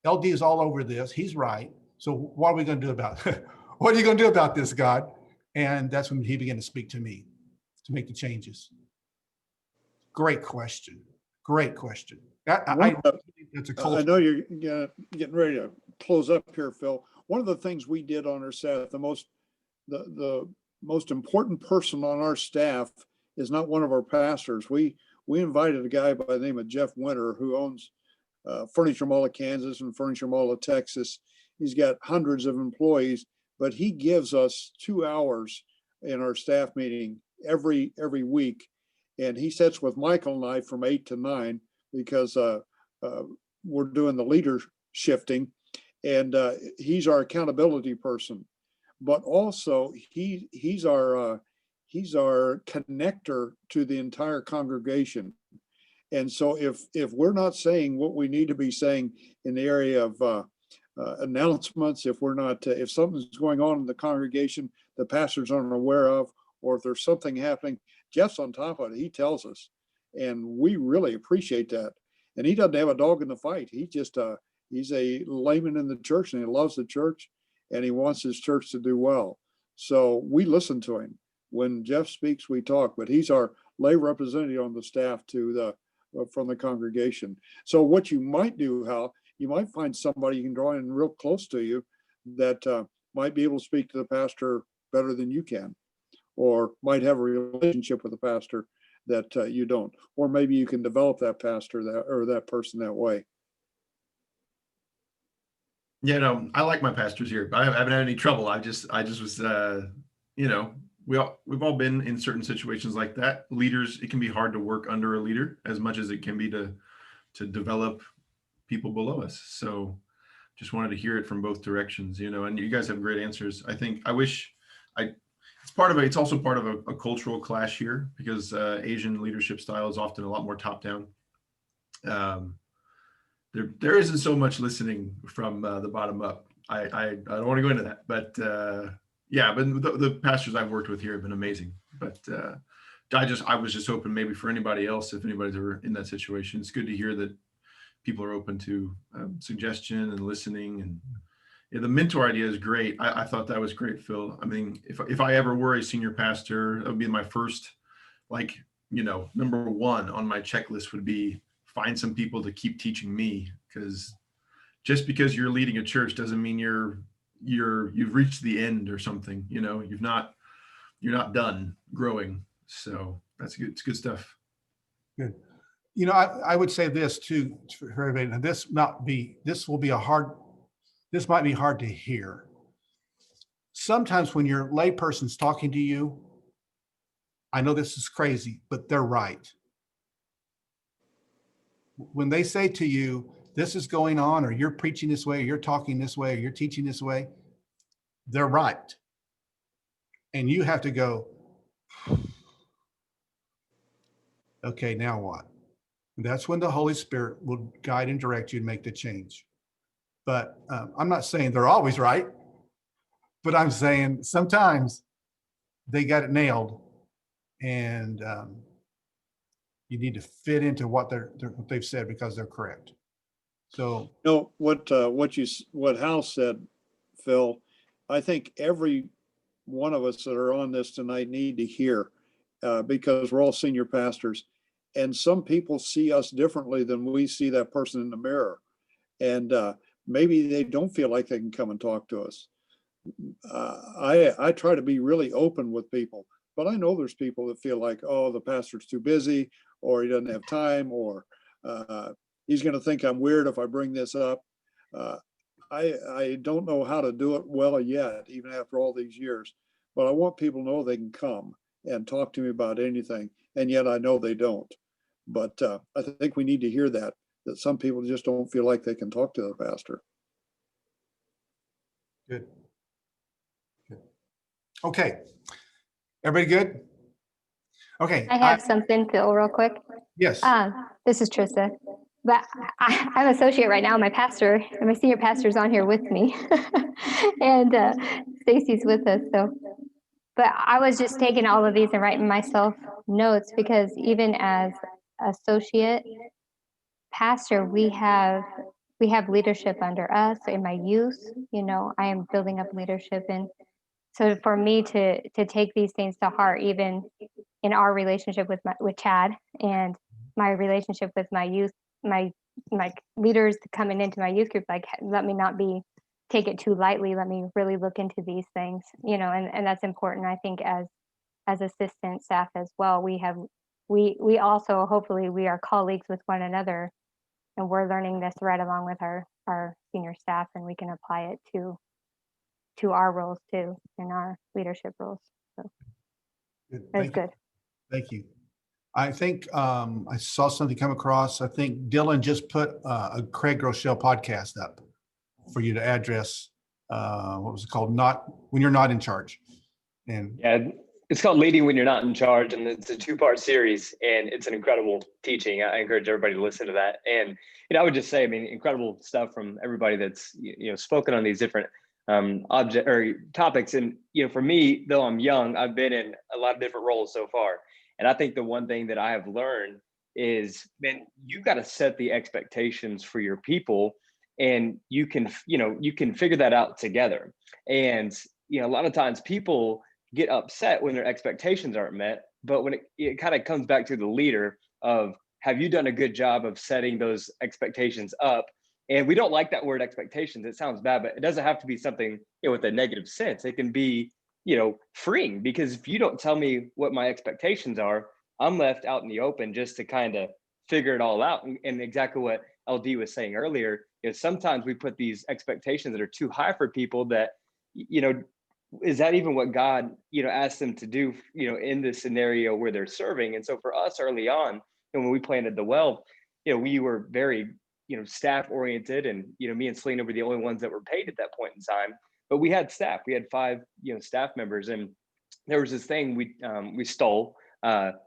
LD is all over this. He's right. So what are we going to do about it? What are you going to do about this, God? And that's when he began to speak to me to make the changes. Great question. Great question. I think that's a culture. I know you're getting ready to close up here, Phil. One of the things we did on our staff, the most important person on our staff is not one of our pastors. We invited a guy by the name of Jeff Winter who owns Furniture Mall of Kansas and Furniture Mall of Texas. He's got hundreds of employees, but he gives us 2 hours in our staff meeting every week. And he sits with Michael and I from 8 to 9 because we're doing the leader shifting, and he's our accountability person. But also he's our connector to the entire congregation. And so if we're not saying what we need to be saying in the area of announcements, if we're not, if something's going on in the congregation the pastors aren't aware of, or if there's something happening, Jeff's on top of it. He tells us, and we really appreciate that. And he doesn't have a dog in the fight. He just he's a layman in the church, and he loves the church, and he wants his church to do well. So we listen to him. When Jeff speaks, we talk, but he's our lay representative on the staff from the congregation. So what you might do, Hal, you might find somebody you can draw in real close to you that might be able to speak to the pastor better than you can, or might have a relationship with the pastor that you don't, or maybe you can develop that pastor or that person that way. Yeah, no, I like my pastors here. I haven't had any trouble. I just was, we've all been in certain situations like that. Leaders, it can be hard to work under a leader as much as it can be to develop people below us. So just wanted to hear it from both directions, and you guys have great answers. It's also part of a cultural clash here because Asian leadership style is often a lot more top down. There isn't so much listening from the bottom up. I don't want to go into that, but yeah, but the pastors I've worked with here have been amazing. But I was just hoping maybe for anybody else, if anybody's ever in that situation, it's good to hear that people are open to suggestion and listening. And yeah, the mentor idea is great. I thought that was great, Phil. I mean, if I ever were a senior pastor, that would be my first, number one on my checklist would be find some people to keep teaching me, because just because you're leading a church doesn't mean you've reached the end or something. You're not done growing. So that's good. It's good stuff. Good. I would say this too for everybody. And this might be hard to hear. Sometimes when your layperson's talking to you, I know this is crazy, but they're right. When they say to you this is going on, or you're preaching this way, or you're talking this way, or you're teaching this way, they're right. And you have to go, okay, now what? And that's when the Holy Spirit will guide and direct you to make the change. But I'm not saying they're always right, but I'm saying sometimes they got it nailed, and you need to fit into what what they've said because they're correct. So No, what Hal said, Phil, I think every one of us that are on this tonight need to hear, because we're all senior pastors, and some people see us differently than we see that person in the mirror. And maybe they don't feel like they can come and talk to us. I try to be really open with people, but I know there's people that feel like, oh, the pastor's too busy, or he doesn't have time, or he's going to think I'm weird if I bring this up. I don't know how to do it well yet, even after all these years, but I want people to know they can come and talk to me about anything. And yet I know they don't. But I think we need to hear that some people just don't feel like they can talk to the pastor. good. Good. Okay. Everybody good? Okay. I have something, Phil, real quick. Yes. This is Trista, but I'm associate right now. My pastor and my senior pastor's on here with me, and Stacy's with us. So, but I was just taking all of these and writing myself notes, because even as associate pastor, we have leadership under us. In my youth, I am building up leadership, and so for me to take these things to heart, even in our relationship with Chad, and my relationship with my youth, my leaders coming into my youth group, like, let me not take it too lightly. Let me really look into these things, and that's important. I think as assistant staff as well, we also, hopefully we are colleagues with one another, and we're learning this right along with our senior staff, and we can apply it to our roles too, in our leadership roles. So Good. that's good. Thank you. I think I saw something come across. I think Dylan just put a Craig Groeschel podcast up for you to address. What was it called? When you're not in charge. And yeah, it's called Leading When You're Not in Charge, and it's a 2-part series, and it's an incredible teaching. I encourage everybody to listen to that. And I would just say, incredible stuff from everybody that's spoken on these different object or topics. And for me, though I'm young, I've been in a lot of different roles so far. And I think the one thing that I have learned is, man, you got to set the expectations for your people, and you can figure that out together. And a lot of times people get upset when their expectations aren't met, but when it kind of comes back to the leader of, have you done a good job of setting those expectations up? And we don't like that word expectations. It sounds bad, but it doesn't have to be something with a negative sense. It can be freeing, because if you don't tell me what my expectations are, I'm left out in the open just to kind of figure it all out. And exactly what LD was saying earlier is, sometimes we put these expectations that are too high for people that, is that even what God, asked them to do, in this scenario where they're serving? And so for us early on, and when we planted the well, we were very, staff oriented, and, me and Selena were the only ones that were paid at that point in time. But we had staff. We had 5, staff members, and there was this thing we stole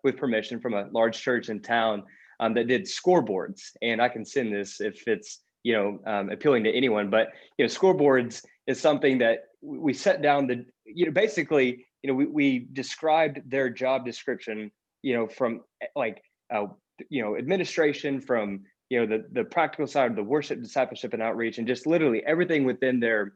with permission from a large church in town that did scoreboards. And I can send this if it's appealing to anyone. But scoreboards is something that we set down basically we described their job description from like administration, from the practical side of the worship, discipleship, and outreach, and just literally everything within their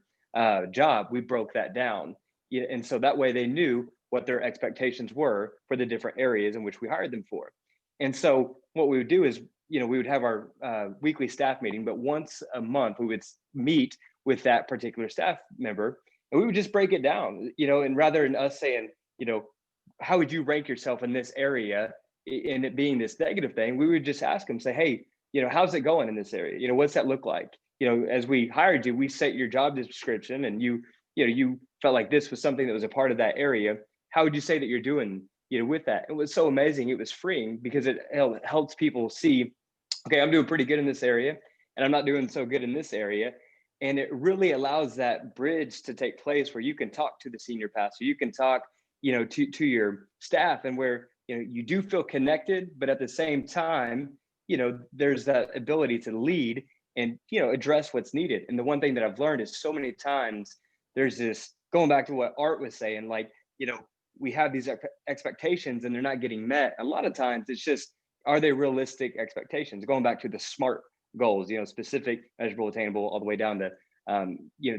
job. We broke that down, and so that way they knew what their expectations were for the different areas in which we hired them for. And so what we would do is, we would have our weekly staff meeting, but once a month we would meet with that particular staff member, and we would just break it down, and rather than us saying, how would you rank yourself in this area, in it being this negative thing, we would just ask them, say, hey, how's it going in this area? What's that look like? As we hired you, we set your job description, and you felt like this was something that was a part of that area. How would you say that you're doing, with that? It was so amazing. It was freeing, because it helps people see, okay, I'm doing pretty good in this area. and I'm not doing so good in this area. And it really allows that bridge to take place where you can talk to the senior pastor, you can talk, to your staff, and where, you do feel connected, but at the same time, there's that ability to lead and, address what's needed. And the one thing that I've learned is so many times there's this, going back to what Art was saying, like, we have these expectations and they're not getting met. A lot of times it's just, are they realistic expectations? Going back to the SMART goals, specific, measurable, attainable, all the way down to,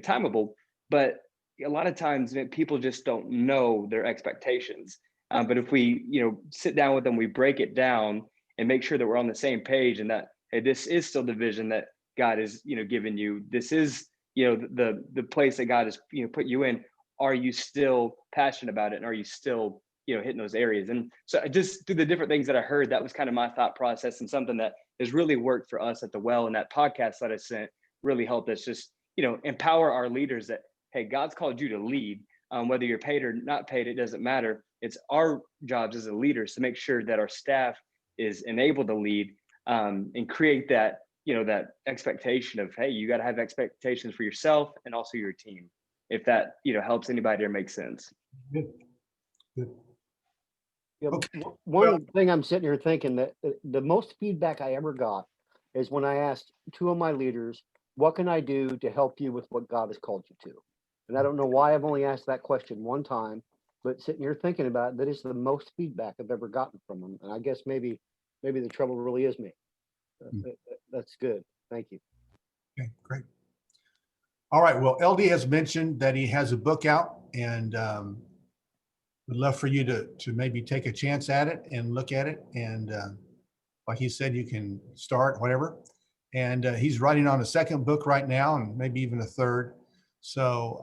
timeable. But a lot of times people just don't know their expectations. But if we, sit down with them, we break it down and make sure that we're on the same page, and that, hey, this is still the vision that God is, given you. This is, the place that God has, put you in. Are you still passionate about it? And are you still, hitting those areas? And so just through the different things that I heard, that was kind of my thought process, and something that has really worked for us at the Well. And that podcast that I sent really helped us just, empower our leaders that, hey, God's called you to lead, whether you're paid or not paid, it doesn't matter. It's our jobs as a leaders to make sure that our staff is enabled to lead, and create that, that expectation of, hey, you got to have expectations for yourself and also your team. If that, helps anybody or makes sense. Good. Good. Yeah, Okay. one thing I'm sitting here thinking that the most feedback I ever got is when I asked two of my leaders, what can I do to help you with what God has called you to? And I don't know why I've only asked that question one time, but sitting here thinking about it, that is the most feedback I've ever gotten from them. And I guess maybe the trouble really is me. That's good. Thank you. Okay, great. All right. Well, LD has mentioned that he has a book out, and would love for you to maybe take a chance at it and look at it. And like he said, you can start whatever. And he's writing on a second book right now, and maybe even a third. So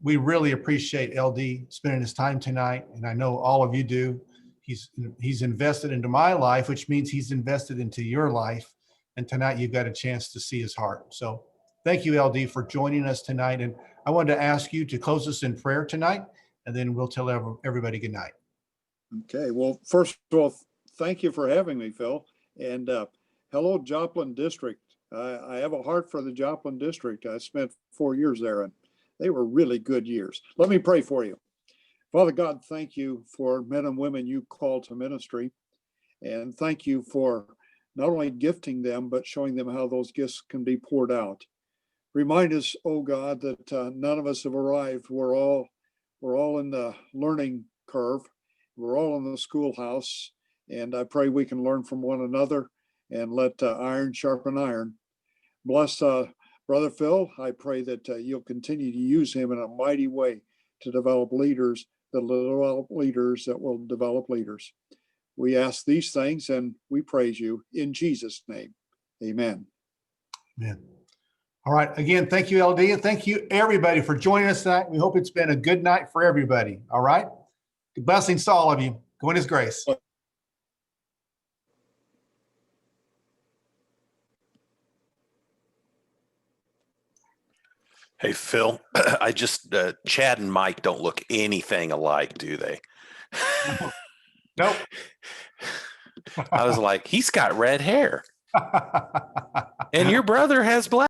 we really appreciate LD spending his time tonight, and I know all of you do. He's invested into my life, which means he's invested into your life. And tonight you've got a chance to see his heart. So thank you, LD, for joining us tonight. And I wanted to ask you to close us in prayer tonight, and then we'll tell everybody good night. Okay, well, first of all, thank you for having me, Phil. And hello, Joplin District. I have a heart for the Joplin District. I spent 4 years there, and they were really good years. Let me pray for you. Father God, thank you for men and women you call to ministry. And thank you for not only gifting them, but showing them how those gifts can be poured out. Remind us, oh God, that none of us have arrived. We're all in the learning curve. We're all in the schoolhouse. And I pray we can learn from one another and let iron sharpen iron. Bless Brother Phil. I pray that you'll continue to use him in a mighty way to develop leaders that will develop leaders. We ask these things and we praise you in Jesus' name. Amen. Amen. All right. Again, thank you, LD, and thank you, everybody, for joining us tonight. We hope it's been a good night for everybody. All right. Blessings to all of you. Go in his grace. Hey, Phil, Chad and Mike don't look anything alike, do they? Nope. I was like, he's got red hair and your brother has black.